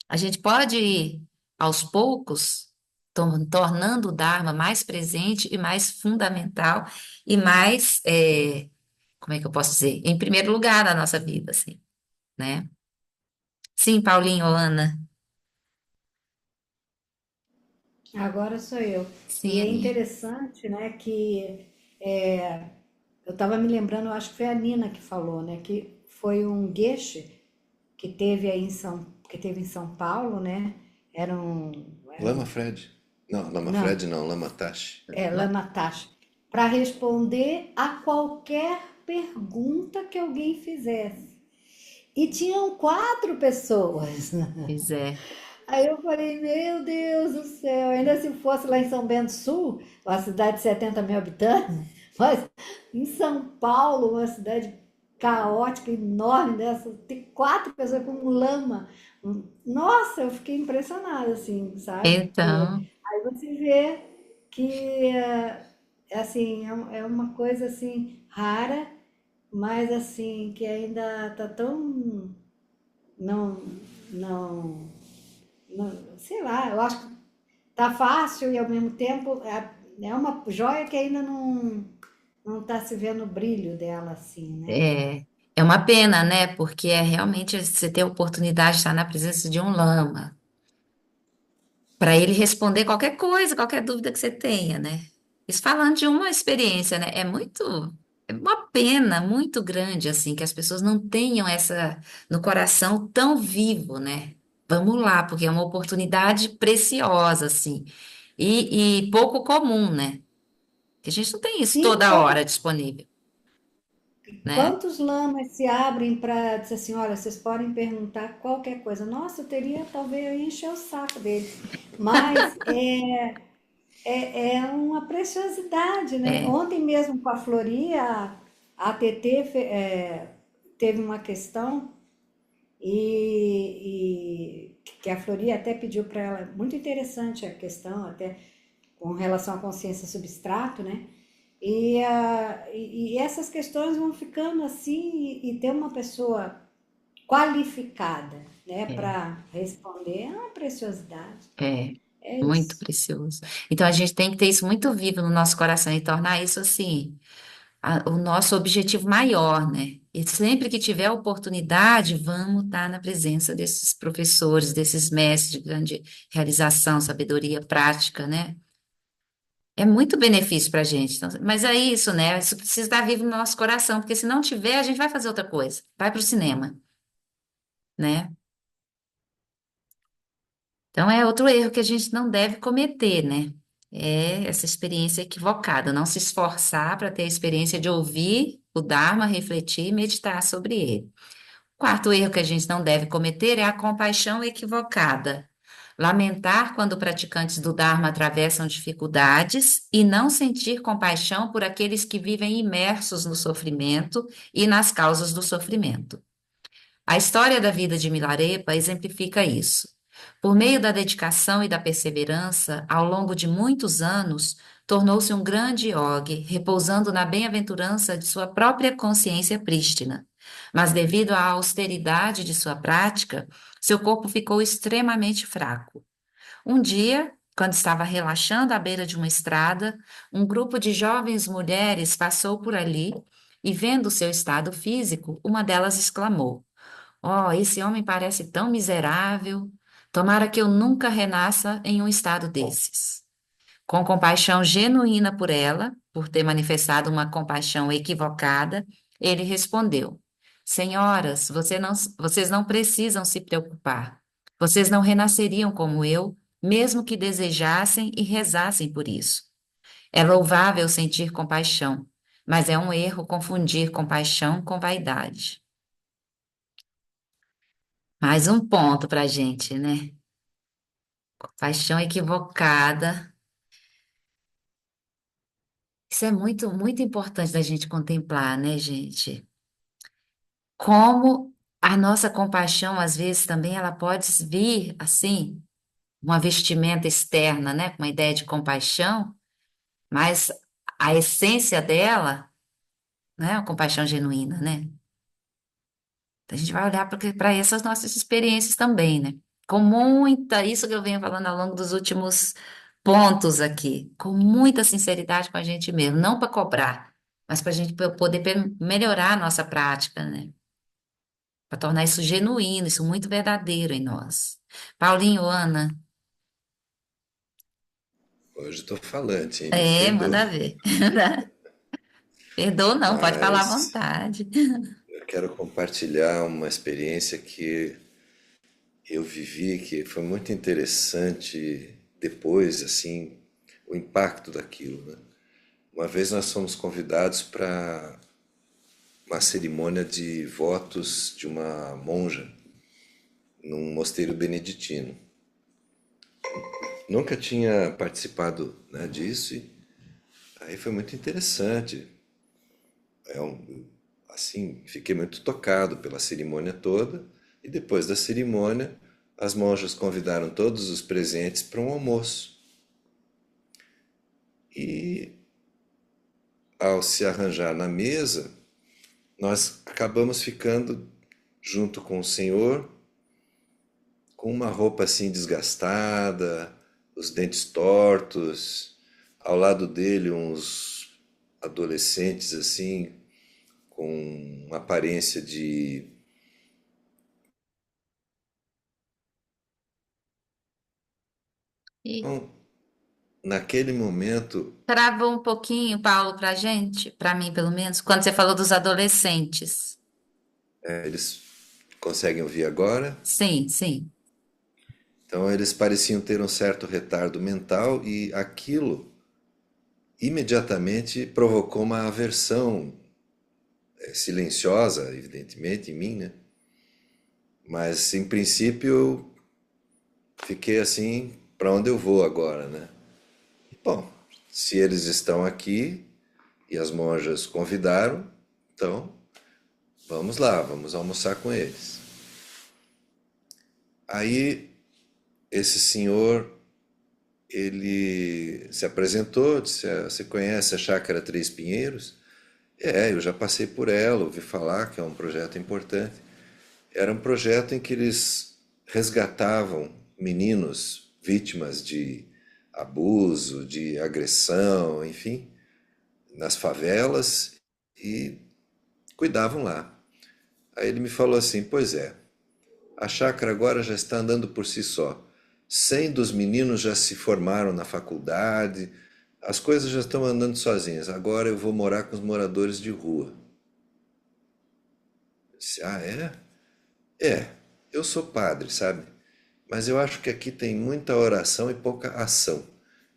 a gente pode ir aos poucos tornando o Dharma mais presente e mais fundamental e mais, como é que eu posso dizer, em primeiro lugar na nossa vida, assim, né? Sim, Paulinho, Ana. Agora sou eu. Sim, E é Aninha. interessante, né, que é, eu estava me lembrando, eu acho que foi a Nina que falou, né, que foi um gueixe que teve em São Paulo, né? Era um, Lama Fred. Não, Lama não, Fred não, Lama Tashi. Lamatashi, para responder a qualquer pergunta que alguém fizesse. E tinham 4 pessoas. Pois é. Aí eu falei, meu Deus do céu, ainda se fosse lá em São Bento do Sul, uma cidade de 70 mil habitantes, mas em São Paulo, uma cidade caótica, enorme dessa, ter 4 pessoas com um lama. Nossa, eu fiquei impressionada, assim, sabe? Porque Então, aí você vê que, assim, é uma coisa, assim, rara, mas, assim, que ainda tá tão, não, não, sei lá, eu acho que tá fácil e ao mesmo tempo é uma joia que ainda não tá se vendo o brilho dela assim, né? é, é uma pena, né? Porque é realmente você ter a oportunidade de estar na presença de um lama, para ele responder qualquer coisa, qualquer dúvida que você tenha, né? Isso falando de uma experiência, né? É uma pena muito grande, assim, que as pessoas não tenham essa no coração tão vivo, né? Vamos lá, porque é uma oportunidade preciosa, assim, e pouco comum, né? Que a gente não tem isso Sim, toda hora disponível, né? quantos lamas se abrem para dizer assim, olha, vocês podem perguntar qualquer coisa. Nossa, eu teria, talvez eu ia encher o saco deles. Mas é uma preciosidade, né? É, Ontem mesmo com a Flori, a TT teve uma questão e que a Flori até pediu para ela, muito interessante a questão, até com relação à consciência substrato, né? E essas questões vão ficando assim, e ter uma pessoa qualificada, né, é. para responder é uma preciosidade. É, É muito isso. precioso. Então a gente tem que ter isso muito vivo no nosso coração e tornar isso assim, o nosso objetivo maior, né? E sempre que tiver oportunidade, vamos estar na presença desses professores, desses mestres de grande realização, sabedoria prática, né? É muito benefício para a gente. Mas é isso, né? Isso precisa estar vivo no nosso coração, porque se não tiver, a gente vai fazer outra coisa. Vai para o cinema, né? Então, é outro erro que a gente não deve cometer, né? É essa experiência equivocada, não se esforçar para ter a experiência de ouvir o Dharma, refletir e meditar sobre ele. Quarto erro que a gente não deve cometer é a compaixão equivocada. Lamentar quando praticantes do Dharma atravessam dificuldades e não sentir compaixão por aqueles que vivem imersos no sofrimento e nas causas do sofrimento. A história da vida de Milarepa exemplifica isso. Por meio da dedicação e da perseverança, ao longo de muitos anos, tornou-se um grande yogi, repousando na bem-aventurança de sua própria consciência prístina. Mas devido à austeridade de sua prática, seu corpo ficou extremamente fraco. Um dia, quando estava relaxando à beira de uma estrada, um grupo de jovens mulheres passou por ali, e vendo seu estado físico, uma delas exclamou: Oh, esse homem parece tão miserável. Tomara que eu nunca renasça em um estado desses. Com compaixão genuína por ela, por ter manifestado uma compaixão equivocada, ele respondeu: Senhoras, vocês não precisam se preocupar. Vocês não renasceriam como eu, mesmo que desejassem e rezassem por isso. É louvável sentir compaixão, mas é um erro confundir compaixão com vaidade. Mais um ponto para a gente, né? Compaixão equivocada. Isso é muito, muito importante da gente contemplar, né, gente? Como a nossa compaixão, às vezes, também ela pode vir, assim, uma vestimenta externa, né, com uma ideia de compaixão, mas a essência dela, né, é uma compaixão genuína, né? Então, a gente vai olhar para essas nossas experiências também, né? Com muita, isso que eu venho falando ao longo dos últimos pontos aqui, com muita sinceridade com a gente mesmo, não para cobrar, mas para a gente poder melhorar a nossa prática, né? Para tornar isso genuíno, isso muito verdadeiro em nós. Paulinho, Ana, Hoje estou falante, hein? Me manda perdoe. ver. Perdoa não, pode falar à Mas vontade. eu quero compartilhar uma experiência que eu vivi, que foi muito interessante depois, assim, o impacto daquilo, né? Uma vez nós fomos convidados para uma cerimônia de votos de uma monja num mosteiro beneditino. Nunca tinha participado, né, disso e aí foi muito interessante. Assim, fiquei muito tocado pela cerimônia toda e depois da cerimônia as monjas convidaram todos os presentes para um almoço. E ao se arranjar na mesa, nós acabamos ficando junto com o senhor com uma roupa assim desgastada, os dentes tortos, ao lado dele uns adolescentes assim com uma aparência de... E Então, naquele momento, travou um pouquinho, Paulo, para a gente, para mim pelo menos, quando você falou dos adolescentes. eles conseguem ouvir agora, Sim, sim. então eles pareciam ter um certo retardo mental e aquilo imediatamente provocou uma aversão silenciosa, evidentemente, em mim, né? Mas em princípio eu fiquei assim, para onde eu vou agora, né? Bom, se eles estão aqui e as monjas convidaram, então vamos lá, vamos almoçar com eles. Aí esse senhor, ele se apresentou, disse: Você conhece a Chácara Três Pinheiros? Eu já passei por ela, ouvi falar que é um projeto importante. Era um projeto em que eles resgatavam meninos vítimas de abuso, de agressão, enfim, nas favelas e cuidavam lá. Aí ele me falou assim: Pois é, a chácara agora já está andando por si só. 100 dos meninos já se formaram na faculdade, as coisas já estão andando sozinhas. Agora eu vou morar com os moradores de rua. Eu disse: Ah, é? Eu sou padre, sabe? Mas eu acho que aqui tem muita oração e pouca ação.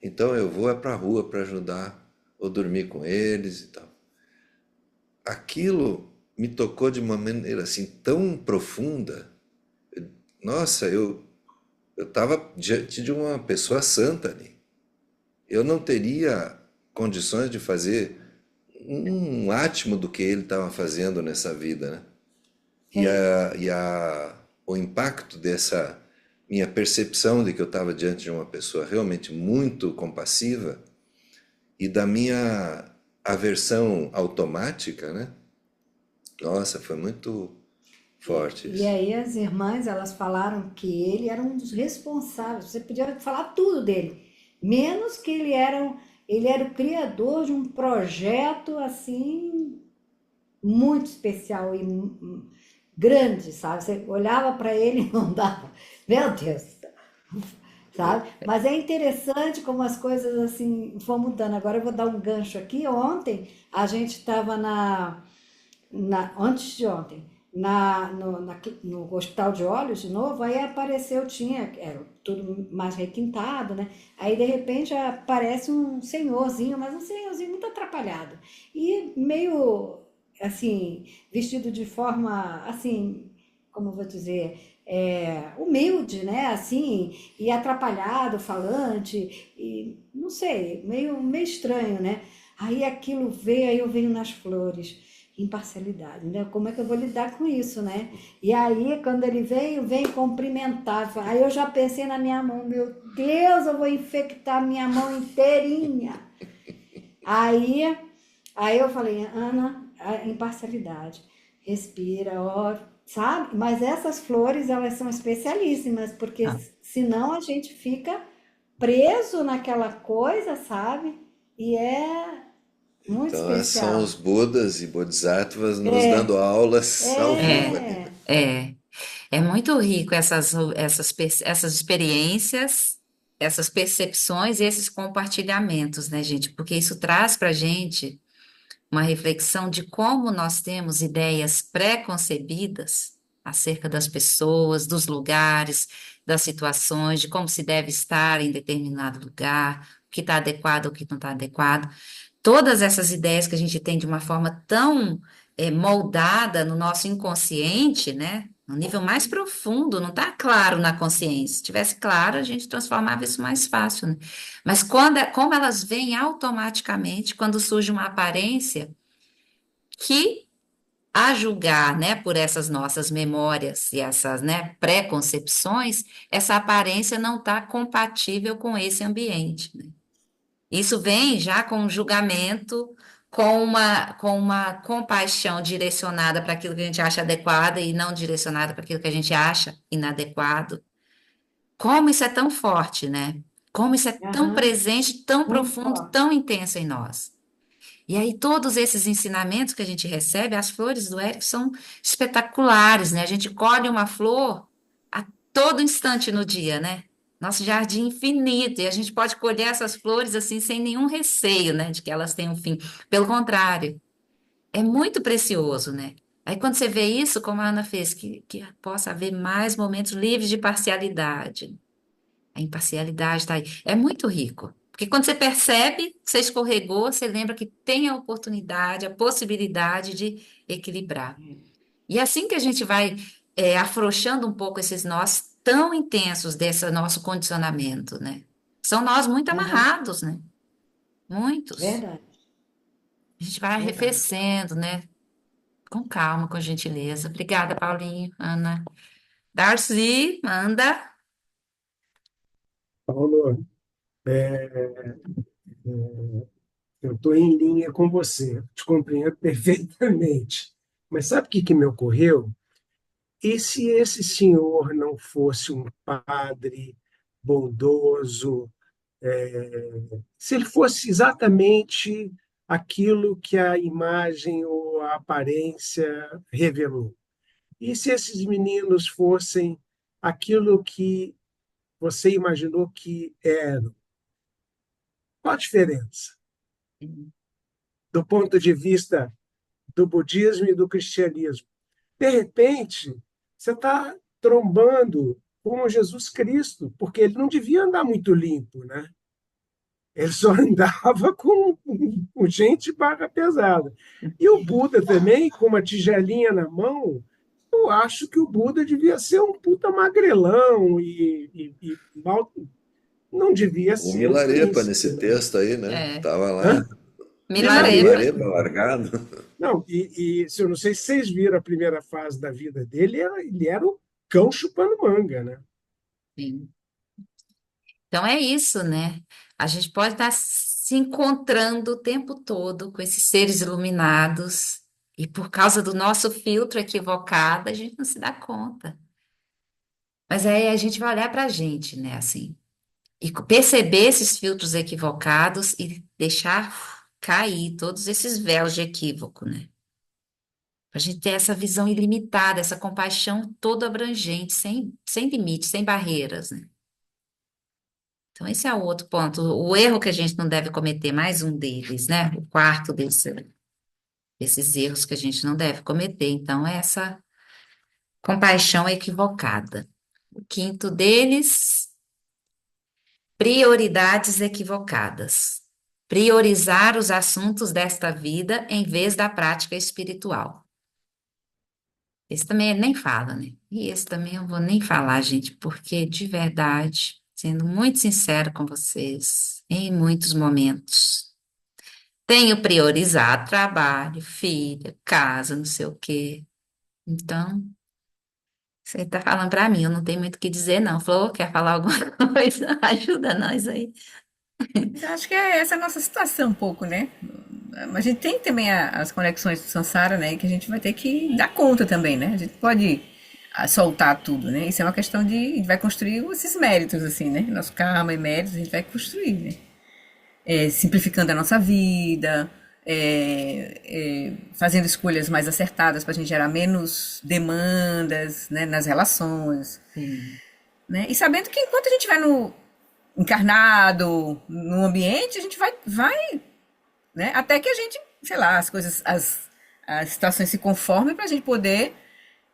Então eu vou para a rua para ajudar, ou dormir com eles e tal. Aquilo me tocou de uma maneira assim tão profunda. Nossa, eu estava diante de uma pessoa santa ali. Eu não teria condições de fazer um átimo do que ele estava fazendo nessa vida, né? O impacto dessa minha percepção de que eu estava diante de uma pessoa realmente muito compassiva e da minha aversão automática, né? Nossa, foi muito forte E isso. aí as irmãs, elas falaram que ele era um dos responsáveis. Você podia falar tudo dele, menos que ele era o criador de um projeto assim muito especial e grande, sabe? Você olhava para ele e não dava. Meu Deus, sabe? Mas é interessante como as coisas assim vão mudando. Agora eu vou dar um gancho aqui. Ontem a gente estava antes de ontem, no Hospital de Olhos de novo, aí apareceu, era tudo mais requintado, né? Aí de repente aparece um senhorzinho, mas um senhorzinho muito atrapalhado. E meio assim, vestido de forma assim, como eu vou dizer, humilde, né? Assim, e atrapalhado, falante, e não sei, meio estranho, né? Aí aquilo veio, aí eu venho nas flores, imparcialidade, né? Como é que eu vou lidar com isso, né? E aí, quando ele vem cumprimentar, aí eu já pensei na minha mão, meu Deus, eu vou infectar minha mão inteirinha. Aí, aí eu falei, Ana, a imparcialidade, respira, ó, sabe? Mas essas flores, elas são especialíssimas, porque Ah, senão a gente fica preso naquela coisa, sabe? E é muito Então, são especial. os Budas e Bodhisattvas nos dando aulas ao vivo é, ali, né? É, é. É muito rico essas experiências, essas percepções e esses compartilhamentos, né, gente? Porque isso traz para a gente uma reflexão de como nós temos ideias pré-concebidas acerca das pessoas, dos lugares, das situações, de como se deve estar em determinado lugar, o que está adequado, o que não está adequado. Todas essas ideias que a gente tem de uma forma tão moldada no nosso inconsciente, né? No nível mais profundo, não está claro na consciência. Se tivesse claro, a gente transformava isso mais fácil, né? Mas como elas vêm automaticamente quando surge uma aparência que, a julgar, né, por essas nossas memórias e essas, né, preconcepções, essa aparência não está compatível com esse ambiente, né? Isso vem já com um julgamento, com uma compaixão direcionada para aquilo que a gente acha adequado e não direcionada para aquilo que a gente acha inadequado. Como isso é tão forte, né? Como isso é tão aham, presente, tão muito profundo, forte. tão intenso em nós. E aí, todos esses ensinamentos que a gente recebe, as flores do Érico são espetaculares, né? A gente colhe uma flor a todo instante no dia, né? Nosso jardim infinito, e a gente pode colher essas flores assim, sem nenhum receio, né, de que elas tenham fim. Pelo contrário, é muito precioso, né? Aí, quando você vê isso, como a Ana fez, que possa haver mais momentos livres de parcialidade. A imparcialidade está aí. É muito rico. Porque quando você percebe, você escorregou, você lembra que tem a oportunidade, a possibilidade de equilibrar. E é assim que a gente vai afrouxando um pouco esses nós tão intensos desse nosso condicionamento, né? São nós muito Aham, amarrados, né? Muitos. verdade, A gente vai verdade. arrefecendo, né? Com calma, com gentileza. Obrigada, Paulinho, Ana. Darcy, manda. Paulo, eu estou em linha com você, te compreendo perfeitamente. Mas sabe o que que me ocorreu? E se esse senhor não fosse um padre bondoso, se ele fosse exatamente aquilo que a imagem ou a aparência revelou? E se esses meninos fossem aquilo que você imaginou que eram? Qual a diferença? Do ponto de vista do budismo e do cristianismo. De repente, você está trombando com Jesus Cristo, porque ele não devia andar muito limpo, né? Ele só andava com gente barra pesada. E o Buda também, com uma tigelinha na mão, eu acho que o Buda devia ser um puta magrelão e mal, não devia O ser um Milarepa príncipe, nesse né? texto aí, né? É, Tava lá. Hã? Milarepa. Milarepa. Milarepa largado. Não, se eu não sei se vocês viram a primeira fase da vida dele, ele era o cão chupando manga, né? Sim. Então é isso, né? A gente pode estar se encontrando o tempo todo com esses seres iluminados e por causa do nosso filtro equivocado, a gente não se dá conta. Mas aí a gente vai olhar para a gente, né? Assim, e perceber esses filtros equivocados e deixar cair todos esses véus de equívoco, né? Para a gente ter essa visão ilimitada, essa compaixão toda abrangente, sem limites, sem barreiras, né? Então, esse é o outro ponto. O erro que a gente não deve cometer, mais um deles, né? O quarto desses erros que a gente não deve cometer. Então, é essa compaixão equivocada. O quinto deles, prioridades equivocadas. Priorizar os assuntos desta vida em vez da prática espiritual. Esse também ele nem fala, né? E esse também eu vou nem falar, gente, porque de verdade, sendo muito sincero com vocês, em muitos momentos, tenho priorizado trabalho, filha, casa, não sei o quê. Então, você tá falando para mim, eu não tenho muito o que dizer, não. Falou, quer falar alguma coisa? Ajuda nós aí. Eu acho que é essa a nossa situação um pouco, né? Mas a gente tem também as conexões do Sansara, né? Que a gente vai ter que dar conta também, né? A gente pode soltar tudo, né? Isso é uma questão de... A gente vai construir esses méritos, assim, né? Nosso karma e méritos a gente vai construir, né? Simplificando a nossa vida, fazendo escolhas mais acertadas para a gente gerar menos demandas, né, nas relações, Sim. né? E sabendo que enquanto a gente vai no encarnado, no ambiente, a gente vai, né? Até que a gente, sei lá, as situações se conformem para a gente poder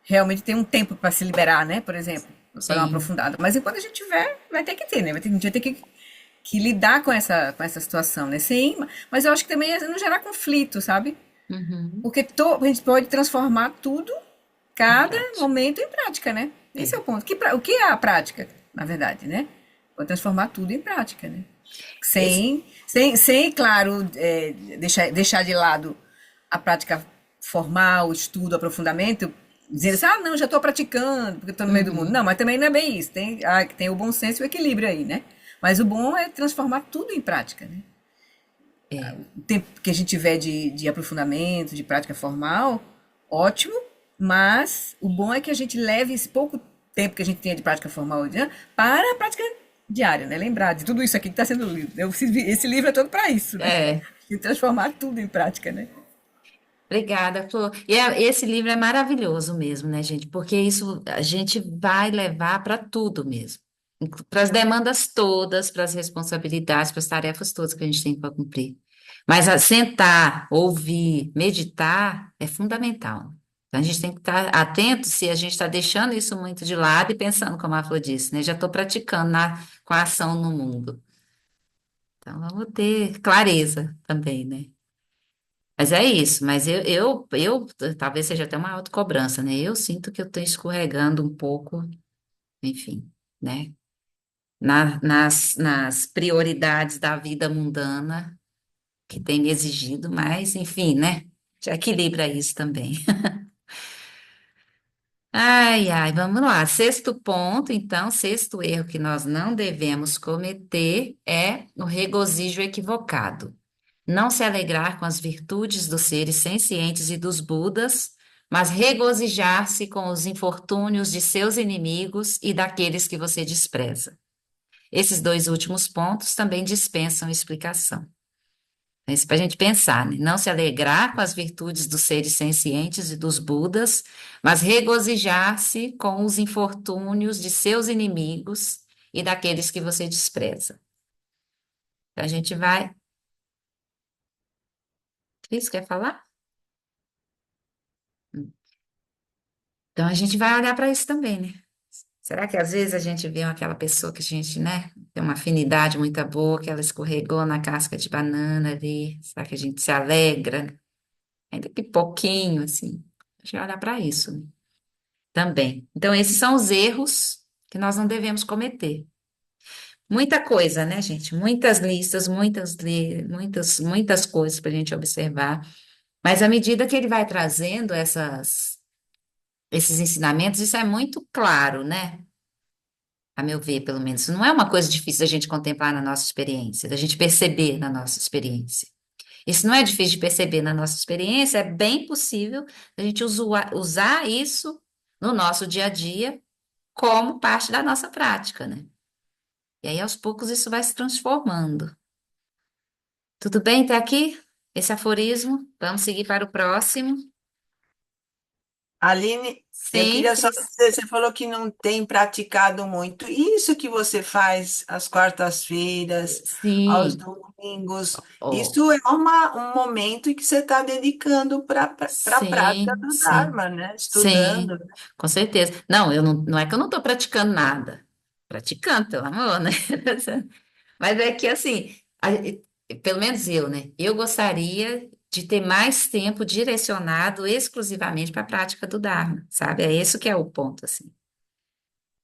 realmente ter um tempo para se liberar, né? Por exemplo, para uma Sim. aprofundada. Mas enquanto a gente tiver, vai ter que ter, né? A gente vai ter que lidar com essa situação, né? Sim, mas eu acho que também é não gerar conflito, sabe? Uhum. Porque a gente pode transformar tudo, Em cada prática. momento em prática, né? Esse é É. o ponto. O que é a prática, na verdade, né? Pode transformar tudo em prática, né? Esse- Sem claro, deixar de lado a prática formal, o estudo, o aprofundamento, dizendo assim, não, já estou praticando, porque estou no meio do mundo. Uhum. Não, mas também não é bem isso. Tem o bom senso e o equilíbrio aí, né? Mas o bom é transformar tudo em prática, né? É. O tempo que a gente tiver de aprofundamento, de prática formal, ótimo, mas o bom é que a gente leve esse pouco tempo que a gente tenha de prática formal, né, para a prática diária, né? Lembrar de tudo isso aqui que está sendo lido. Esse livro é todo para isso, né? É. E transformar tudo em prática, né? Obrigada, Flor. Esse livro é maravilhoso mesmo, né, gente? Porque isso a gente vai levar para tudo mesmo. Para as demandas todas, para as responsabilidades, para as tarefas todas que a gente tem para cumprir. Mas sentar, ouvir, meditar é fundamental. Então a gente tem que estar atento se a gente está deixando isso muito de lado e pensando, como a Flor disse, né? Já estou praticando com a ação no mundo. Então vamos ter clareza também, né? Mas é isso, mas talvez seja até uma autocobrança, né? Eu sinto que eu estou escorregando um pouco, enfim, né? Nas prioridades da vida mundana que tem me exigido, mas, enfim, né? Já equilibra isso também. Ai, ai, vamos lá. Sexto ponto, então, sexto erro que nós não devemos cometer é o regozijo equivocado. Não se alegrar com as virtudes dos seres sencientes e dos Budas, mas regozijar-se com os infortúnios de seus inimigos e daqueles que você despreza. Esses dois últimos pontos também dispensam explicação. É isso para a gente pensar, né? Não se alegrar com as virtudes dos seres sencientes e dos Budas, mas regozijar-se com os infortúnios de seus inimigos e daqueles que você despreza. Então a gente vai. Cris, quer falar? Então a gente vai olhar para isso também, né? Será que às vezes a gente vê aquela pessoa que a gente, né, tem uma afinidade muito boa, que ela escorregou na casca de banana ali? Será que a gente se alegra? Ainda que pouquinho, assim. A gente vai olhar para isso, né? Também. Então, esses são os erros que nós não devemos cometer. Muita coisa, né, gente? Muitas listas, muitas coisas para a gente observar. Mas à medida que ele vai trazendo esses ensinamentos, isso é muito claro, né? A meu ver, pelo menos. Não é uma coisa difícil da gente contemplar na nossa experiência, da gente perceber na nossa experiência. Isso não é difícil de perceber na nossa experiência, é bem possível a gente usar isso no nosso dia a dia como parte da nossa prática, né? E aí, aos poucos, isso vai se transformando. Tudo bem até aqui? Esse aforismo? Vamos seguir para o próximo. Aline, eu Sim, queria só dizer, você falou que não tem praticado muito. Isso que você faz às quartas-feiras, aos sim. domingos, Oh, isso é um momento em que você está dedicando para a prática sim, do sim, Dharma, né? Estudando. sim, com certeza. Não, eu não, não é que eu não estou praticando nada. Praticando, pelo amor, né? Mas é que assim, pelo menos eu, né? Eu gostaria de ter mais tempo direcionado exclusivamente para a prática do Dharma, sabe? É esse que é o ponto, assim.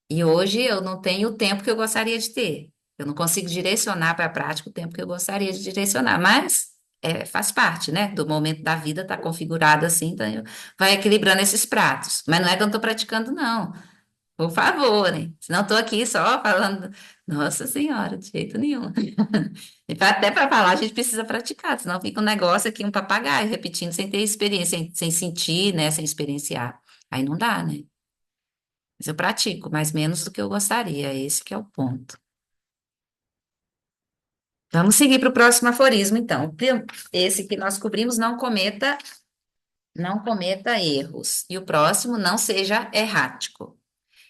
E hoje eu não tenho o tempo que eu gostaria de ter. Eu não consigo direcionar para a prática o tempo que eu gostaria de direcionar, mas faz parte, né? Do momento da vida está configurado assim, então vai equilibrando esses pratos. Mas não é que eu não estou praticando, não. Por favor, né? Senão estou aqui só falando. Nossa Senhora, de jeito nenhum. Até para falar, a gente precisa praticar, senão fica um negócio aqui, um papagaio repetindo sem ter experiência, sem sentir, né? Sem experienciar. Aí não dá, né? Mas eu pratico, mas menos do que eu gostaria. Esse que é o ponto. Vamos seguir para o próximo aforismo, então. Esse que nós cobrimos, não cometa erros. E o próximo, não seja errático.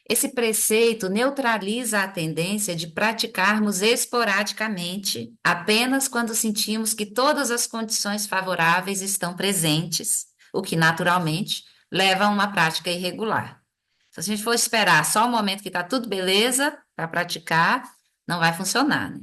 Esse preceito neutraliza a tendência de praticarmos esporadicamente, apenas quando sentimos que todas as condições favoráveis estão presentes, o que naturalmente leva a uma prática irregular. Se a gente for esperar só o momento que está tudo beleza para praticar, não vai funcionar, né?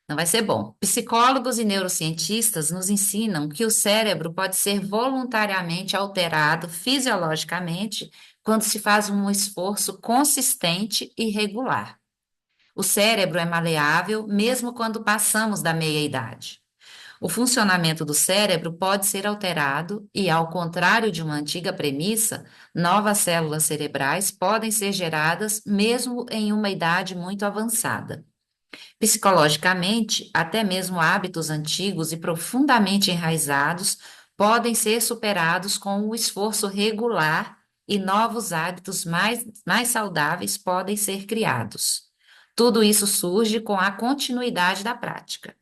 Não vai ser bom. Psicólogos e neurocientistas nos ensinam que o cérebro pode ser voluntariamente alterado fisiologicamente quando se faz um esforço consistente e regular. O cérebro é maleável mesmo quando passamos da meia-idade. O funcionamento do cérebro pode ser alterado e, ao contrário de uma antiga premissa, novas células cerebrais podem ser geradas mesmo em uma idade muito avançada. Psicologicamente, até mesmo hábitos antigos e profundamente enraizados podem ser superados com o esforço regular e novos hábitos mais saudáveis podem ser criados. Tudo isso surge com a continuidade da prática.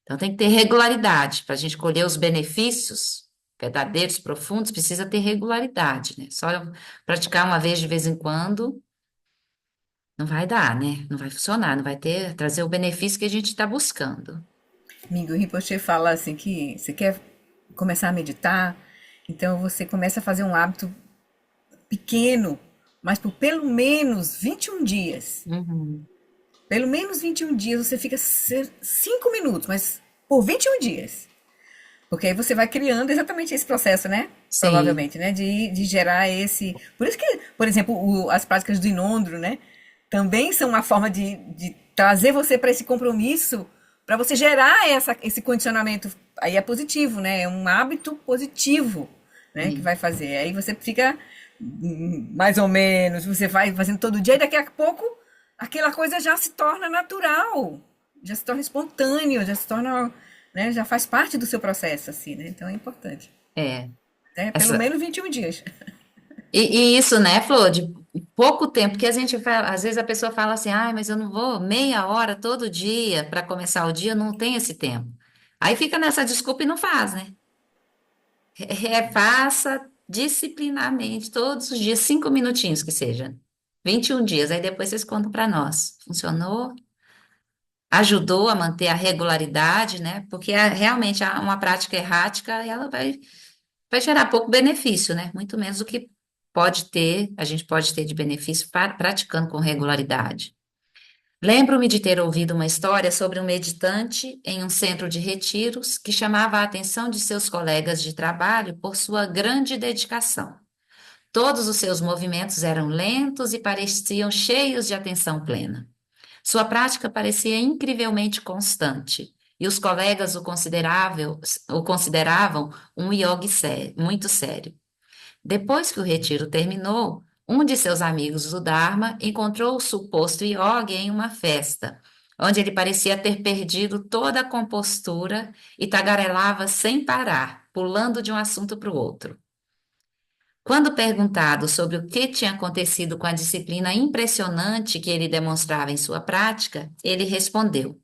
Então, tem que ter regularidade para a gente colher os benefícios verdadeiros, profundos, precisa ter regularidade, né? Só praticar uma vez de vez em quando não vai dar, né? Não vai funcionar, não vai trazer o benefício que a gente está buscando. Amigo, o Rinpoche fala assim que você quer começar a meditar, então você começa a fazer um hábito pequeno, mas por pelo menos 21 dias. Uhum. Pelo menos 21 dias você fica 5 minutos, mas por 21 dias. Porque aí você vai criando exatamente esse processo, né? Sim, Provavelmente, né? De gerar esse. Por isso que, por exemplo, as práticas do Inondro, né? Também são uma forma de trazer você para esse compromisso, para você gerar esse condicionamento. Aí é positivo, né? É um hábito positivo, né? Que sim. vai fazer. Aí você fica mais ou menos, você vai fazendo todo dia e daqui a pouco aquela coisa já se torna natural, já se torna espontâneo, já se torna, né, já faz parte do seu processo, assim, né? Então é importante. É. Né? Pelo Essa, menos 21 dias. e isso, né, Flor, de pouco tempo, porque a gente fala, às vezes a pessoa fala assim, ah, mas eu não vou meia hora todo dia para começar o dia, não tem esse tempo. Aí fica nessa desculpa e não faz, né? Refaça disciplinarmente, todos os dias, 5 minutinhos que seja. 21 dias, aí depois vocês contam para nós. Funcionou? Ajudou a manter a regularidade, né? Porque realmente uma prática errática, ela vai gerar pouco benefício, né? Muito menos do que a gente pode ter de benefício praticando com regularidade. Lembro-me de ter ouvido uma história sobre um meditante em um centro de retiros que chamava a atenção de seus colegas de trabalho por sua grande dedicação. Todos os seus movimentos eram lentos e pareciam cheios de atenção plena. Sua prática parecia incrivelmente constante, e os colegas o consideravam um yogi muito sério. Depois que o retiro terminou, um de seus amigos do Dharma encontrou o suposto yogi em uma festa, onde ele parecia ter perdido toda a compostura e tagarelava sem parar, pulando de um assunto para o outro. Quando perguntado sobre o que tinha acontecido com a disciplina impressionante que ele demonstrava em sua prática, ele respondeu: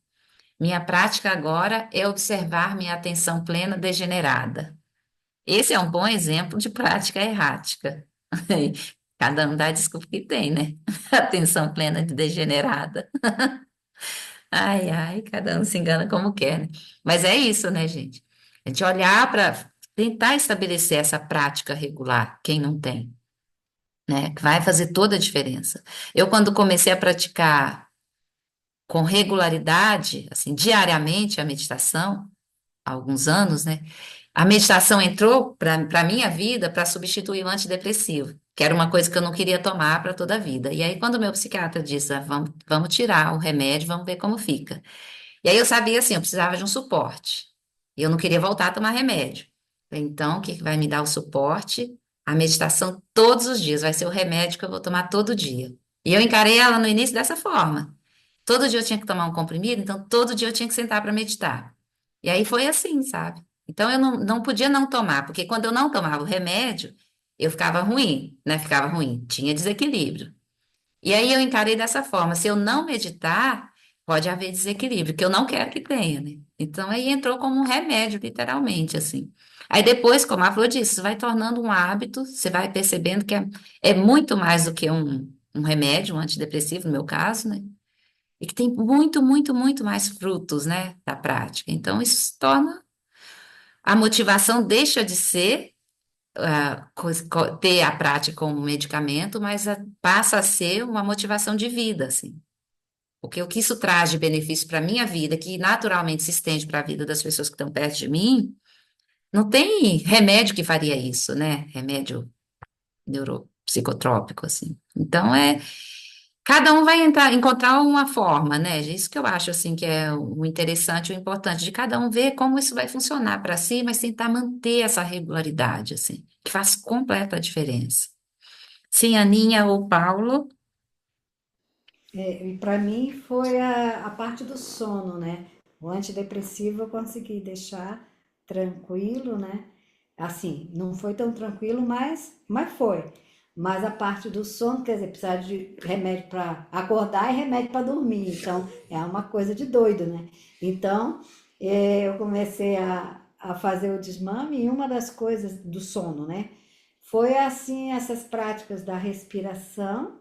Minha prática agora é observar minha atenção plena degenerada. Esse é um bom exemplo de prática errática. Cada um dá a desculpa que tem, né? Atenção plena de degenerada. Ai, ai, cada um se engana como quer, né? Mas é isso, né, gente? A gente olhar para tentar estabelecer essa prática regular, quem não tem, né? Que vai fazer toda a diferença. Eu, quando comecei a praticar com regularidade, assim, diariamente a meditação, há alguns anos, né? A meditação entrou para a minha vida para substituir o antidepressivo, que era uma coisa que eu não queria tomar para toda a vida. E aí, quando o meu psiquiatra disse, vamos tirar o remédio, vamos ver como fica. E aí eu sabia assim, eu precisava de um suporte. E eu não queria voltar a tomar remédio. Então, o que que vai me dar o suporte? A meditação todos os dias, vai ser o remédio que eu vou tomar todo dia. E eu encarei ela no início dessa forma. Todo dia eu tinha que tomar um comprimido, então todo dia eu tinha que sentar para meditar. E aí foi assim, sabe? Então eu não podia não tomar, porque quando eu não tomava o remédio, eu ficava ruim, né? Ficava ruim, tinha desequilíbrio. E aí eu encarei dessa forma: se eu não meditar, pode haver desequilíbrio, que eu não quero que tenha, né? Então aí entrou como um remédio, literalmente, assim. Aí depois, como a Flor disse, isso vai tornando um hábito, você vai percebendo que é muito mais do que um remédio, um antidepressivo, no meu caso, né? E que tem muito, muito, muito mais frutos, né, da prática. Então isso se torna, a motivação deixa de ser ter a prática como medicamento, mas passa a ser uma motivação de vida, assim. Porque o que isso traz de benefício para a minha vida, que naturalmente se estende para a vida das pessoas que estão perto de mim, não tem remédio que faria isso, né? Remédio neuropsicotrópico, assim. Então, cada um vai encontrar uma forma, né? Isso que eu acho, assim, que é o interessante, o importante, de cada um ver como isso vai funcionar para si, mas tentar manter essa regularidade, assim, que faz completa diferença. Sim, Aninha ou Paulo? E para mim foi a parte do sono, né? O antidepressivo eu consegui deixar tranquilo, né? Assim, não foi tão tranquilo, mas foi. Mas a parte do sono, quer dizer, precisar de remédio para acordar e remédio para dormir. Então, é uma coisa de doido, né? Então, eu comecei a fazer o desmame e uma das coisas do sono, né? Foi assim, essas práticas da respiração,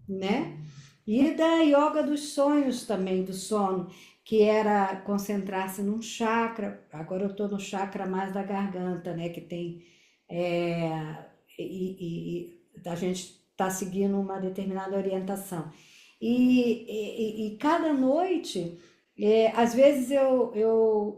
né? E da yoga dos sonhos também, do sono, que era concentrar-se num chakra. Agora eu estou no chakra mais da garganta, né? Que tem. é, a gente está seguindo uma determinada orientação. E cada noite, às vezes eu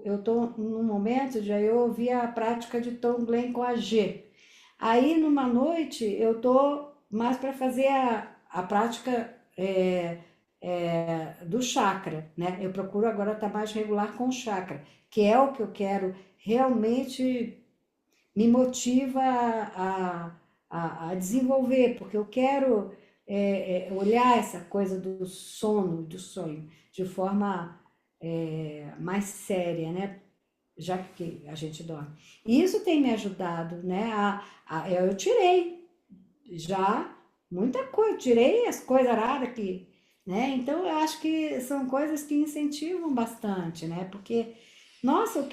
estou num momento de aí eu ouvir a prática de Tonglen com a G. Aí numa noite eu estou mais para fazer a prática do chakra, né? Eu procuro agora estar mais regular com o chakra, que é o que eu quero realmente me motiva a desenvolver, porque eu quero olhar essa coisa do sono, do sonho, de forma mais séria, né? Já que a gente dorme. E isso tem me ajudado, né? Eu tirei já muita coisa, tirei as coisas aradas que, né? Então eu acho que são coisas que incentivam bastante, né? Porque, nossa,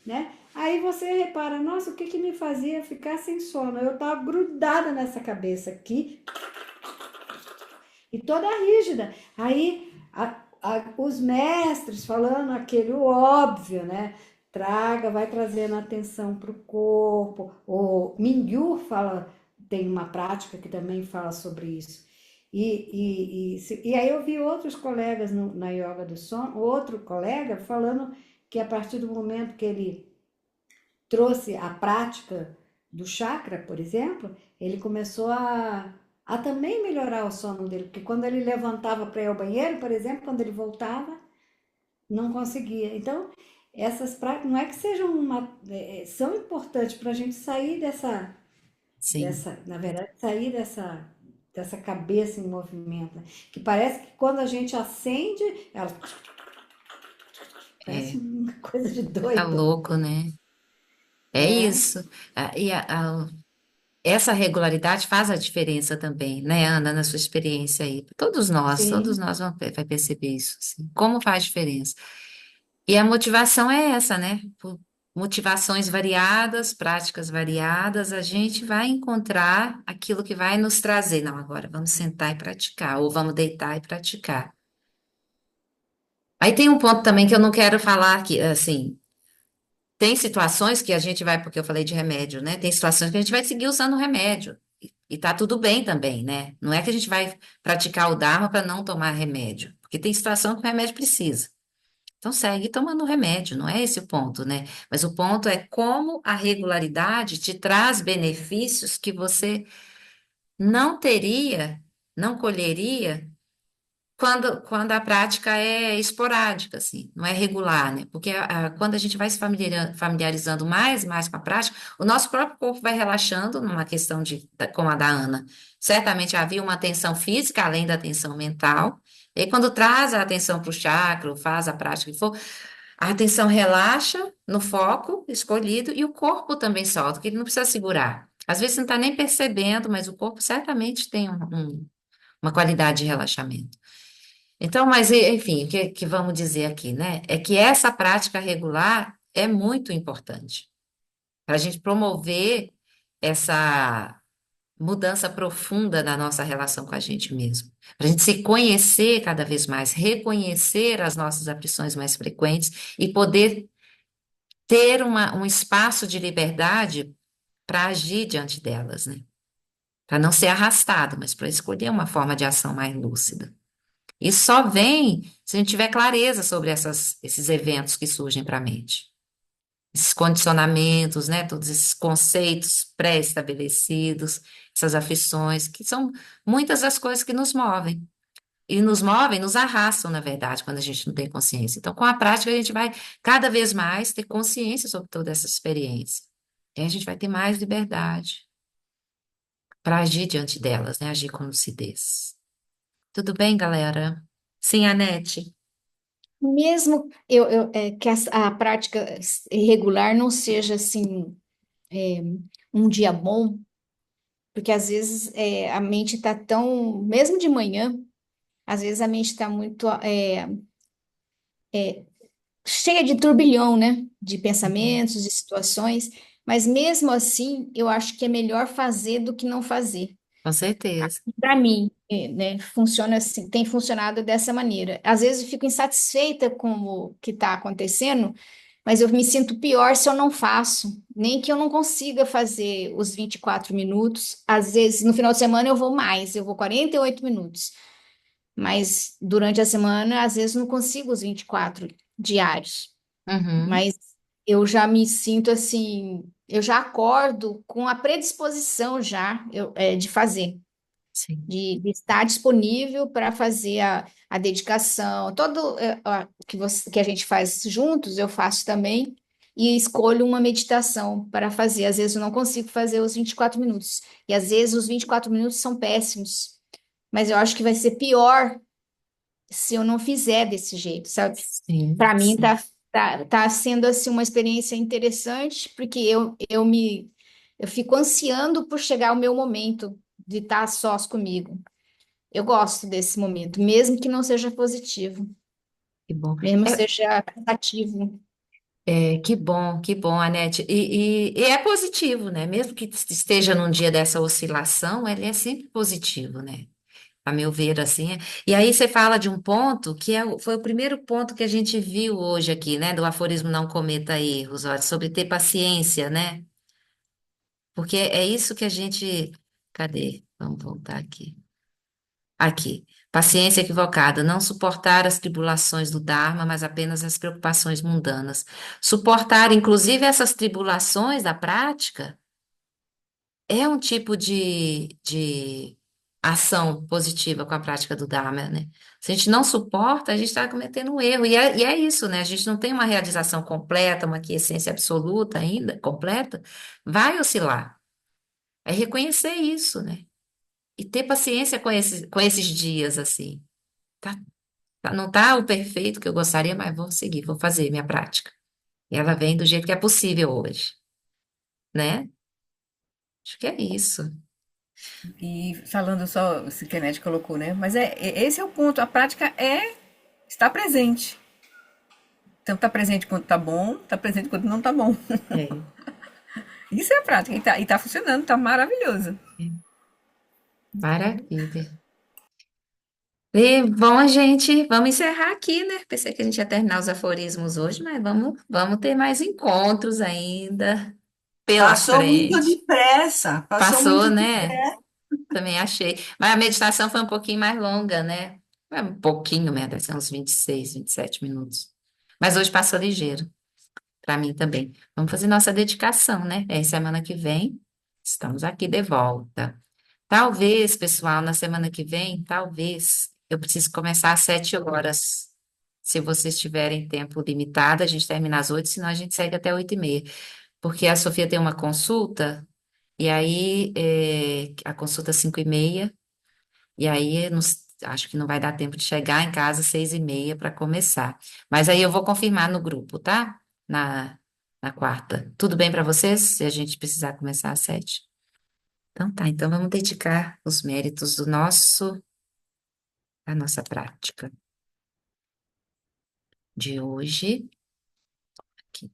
né? Aí você repara, nossa, o que que me fazia ficar sem sono? Eu tava grudada nessa cabeça aqui e toda rígida. Aí os mestres falando aquele óbvio, né? Vai trazendo atenção para o corpo. O Mingyur fala, tem uma prática que também fala sobre isso. E aí eu vi outros colegas na yoga do sono, outro colega falando que a partir do momento que ele trouxe a prática do chakra, por exemplo, ele começou a também melhorar o sono dele, porque quando ele levantava para ir ao banheiro, por exemplo, quando ele voltava, não conseguia. Então, essas práticas não é que sejam são importantes para a gente sair Sim. na verdade, sair dessa cabeça em movimento, né? Que parece que quando a gente acende, ela parece É, uma coisa de tá doido. louco, né? É É, isso. Essa regularidade faz a diferença também, né, Ana, na sua experiência aí. Todos sim. nós vamos vai perceber isso, assim. Como faz diferença. E a motivação é essa, né? motivações variadas, práticas variadas, a gente vai encontrar aquilo que vai nos trazer. Não, agora vamos sentar e praticar, ou vamos deitar e praticar. Aí tem um ponto também que eu não quero falar aqui, assim, tem situações que a gente vai, porque eu falei de remédio, né? Tem situações que a gente vai seguir usando o remédio. E tá tudo bem também, né? Não é que a gente vai praticar o Dharma para não tomar remédio, porque tem situação que o remédio precisa. Então segue tomando remédio, não é esse o ponto, né? Mas o ponto é como a regularidade te traz benefícios que você não teria, não colheria quando a prática é esporádica, assim, não é regular, né? Porque quando a gente vai se familiarizando mais e mais com a prática, o nosso próprio corpo vai relaxando numa questão como a da Ana. Certamente havia uma tensão física além da tensão mental. E aí, quando traz a atenção para o chakra, ou faz a prática que for, a atenção relaxa no foco escolhido e o corpo também solta, porque ele não precisa segurar. Às vezes você não está nem percebendo, mas o corpo certamente tem uma qualidade de relaxamento. Então, mas enfim, o que vamos dizer aqui, né? É que essa prática regular é muito importante para a gente promover essa mudança profunda na nossa relação com a gente mesmo. Para a gente se conhecer cada vez mais, reconhecer as nossas aflições mais frequentes e poder ter um espaço de liberdade para agir diante delas, né? Para não ser arrastado, mas para escolher uma forma de ação mais lúcida. Isso só vem se a gente tiver clareza sobre esses eventos que surgem para a mente. Esses condicionamentos, né? Todos esses conceitos pré-estabelecidos, essas aflições, que são muitas das coisas que nos movem. E nos movem, nos arrastam, na verdade, quando a gente não tem consciência. Então, com a prática, a gente vai cada vez mais ter consciência sobre toda essa experiência. E aí a gente vai ter mais liberdade para agir diante delas, né? Agir com lucidez. Tudo bem, galera? Sim, Anete? Mesmo que a prática regular não seja assim um dia bom, porque às vezes a mente está tão, mesmo de manhã, às vezes a mente está muito cheia de turbilhão, né? De pensamentos, de situações, mas mesmo assim, eu acho que é melhor fazer do que não fazer. Com certeza. Para mim, né, funciona assim, tem funcionado dessa maneira. Às vezes eu fico insatisfeita com o que está acontecendo, mas eu me sinto pior se eu não faço, nem que eu não consiga fazer os 24 minutos. Às vezes, no final de semana eu vou mais, eu vou 48 minutos, mas durante a semana, às vezes, não consigo os 24 diários. Uhum, Mas eu já me sinto assim, eu já acordo com a predisposição já de fazer sim. de estar disponível para fazer a dedicação, todo que a gente faz juntos, eu faço também, e escolho uma meditação para fazer. Às vezes eu não consigo fazer os 24 minutos, e às vezes os 24 minutos são péssimos, mas eu acho que vai ser pior se eu não fizer desse jeito, sabe? Sim, Para mim sim. tá sendo assim uma experiência interessante, porque eu fico ansiando por chegar o meu momento de estar a sós comigo. Eu gosto desse momento, mesmo que não seja positivo, Que bom. mesmo que É, seja cansativo. que bom, Anete. E é positivo, né? Mesmo que esteja num dia dessa oscilação, ele é sempre positivo, né? A meu ver, assim. E aí você fala de um ponto que foi o primeiro ponto que a gente viu hoje aqui, né? Do aforismo Não Cometa Erros, ó, sobre ter paciência, né? Porque é isso que a gente. Cadê? Vamos voltar aqui. Aqui. Paciência equivocada, não suportar as tribulações do Dharma, mas apenas as preocupações mundanas. Suportar, inclusive, essas tribulações da prática é um tipo de ação positiva com a prática do Dharma, né? Se a gente não suporta, a gente está cometendo um erro. E é isso, né? A gente não tem uma realização completa, uma quiescência absoluta ainda, completa, vai oscilar. É reconhecer isso, né? E ter paciência com esses dias, assim. Tá, não tá o perfeito que eu gostaria, mas vou seguir, vou fazer minha prática. E ela vem do jeito que é possível hoje, né? Acho que é isso. E falando só, se que a Net colocou, né? Mas esse é o ponto. A prática está presente. Então, tá presente quando tá bom, tá presente quando não tá bom. É, Isso é a prática, e tá funcionando, tá maravilhoso. maravilha. E, bom, gente, vamos encerrar aqui, né? Pensei que a gente ia terminar os aforismos hoje, mas vamos ter mais encontros ainda pela Passou muito frente. depressa, passou Passou, muito né? depressa. Também achei. Mas a meditação foi um pouquinho mais longa, né? É um pouquinho, né? Deve ser uns 26, 27 minutos. Mas hoje passou ligeiro, para mim também. Vamos fazer nossa dedicação, né? É semana que vem, estamos aqui de volta. Talvez, pessoal, na semana que vem, talvez eu precise começar às 7 horas. Se vocês tiverem tempo limitado, a gente termina às 8, senão a gente segue até 8h30. Porque a Sofia tem uma consulta, e aí a consulta às 5h30, e aí acho que não vai dar tempo de chegar em casa às 6h30 para começar. Mas aí eu vou confirmar no grupo, tá? Na quarta. Tudo bem para vocês? Se a gente precisar começar às 7? Então tá, então vamos dedicar os méritos da nossa prática de hoje. Aqui.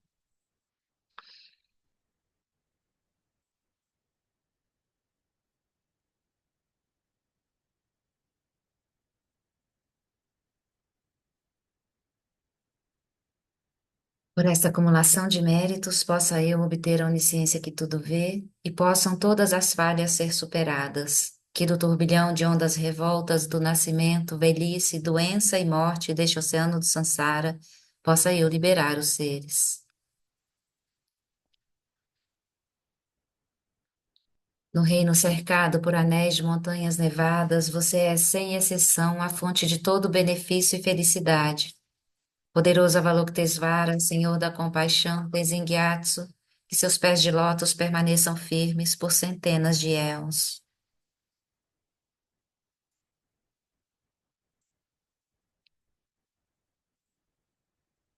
Por esta acumulação de méritos, possa eu obter a onisciência que tudo vê, e possam todas as falhas ser superadas. Que do turbilhão de ondas revoltas do nascimento, velhice, doença e morte deste oceano do Sansara, possa eu liberar os seres. No reino cercado por anéis de montanhas nevadas, você é, sem exceção, a fonte de todo benefício e felicidade. Poderoso Avalokitesvara, Senhor da compaixão, Tenzin Gyatso, que seus pés de lótus permaneçam firmes por centenas de éons.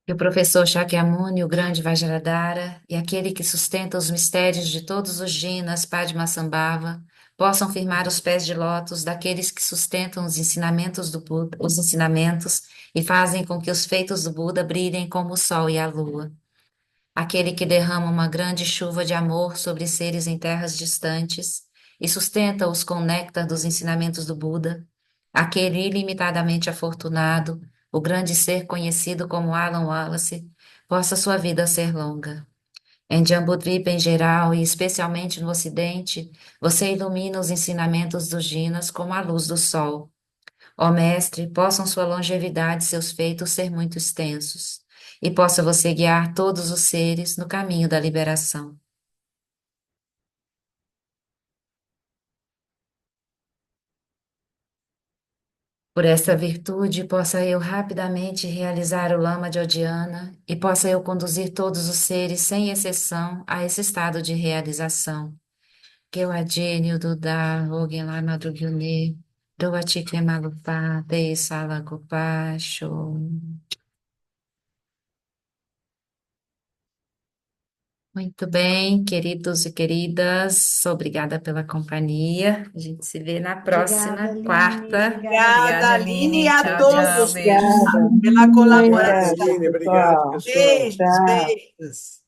Que o professor Shakyamuni, o grande Vajradhara, e aquele que sustenta os mistérios de todos os jinas, Padmasambhava, possam firmar os pés de lótus daqueles que sustentam os ensinamentos do Buda, os ensinamentos e fazem com que os feitos do Buda brilhem como o sol e a lua. Aquele que derrama uma grande chuva de amor sobre seres em terras distantes e sustenta-os com o néctar dos ensinamentos do Buda, aquele ilimitadamente afortunado, o grande ser conhecido como Alan Wallace, possa sua vida ser longa. Em Jambudvipa em geral e especialmente no Ocidente, você ilumina os ensinamentos dos Jinas como a luz do sol. Ó Mestre, possam sua longevidade e seus feitos ser muito extensos, e possa você guiar todos os seres no caminho da liberação. Por esta virtude, possa eu rapidamente realizar o Lama de Odiana e possa eu conduzir todos os seres, sem exceção, a esse estado de realização. Que eu adene o Dudar, Ogem Lama do Gyune, do Atikre Malupá, Dei Salagopacho. Muito bem, queridos e queridas, obrigada pela companhia. A gente se vê na Obrigada, próxima Aline. quarta. Obrigada. Obrigada, Obrigada, Aline, e Aline. a Tchau, tchau. todos Beijo. Obrigada. pela Obrigado, colaboração. Aline. Obrigado, pessoal. Beijos, Tchau. beijos.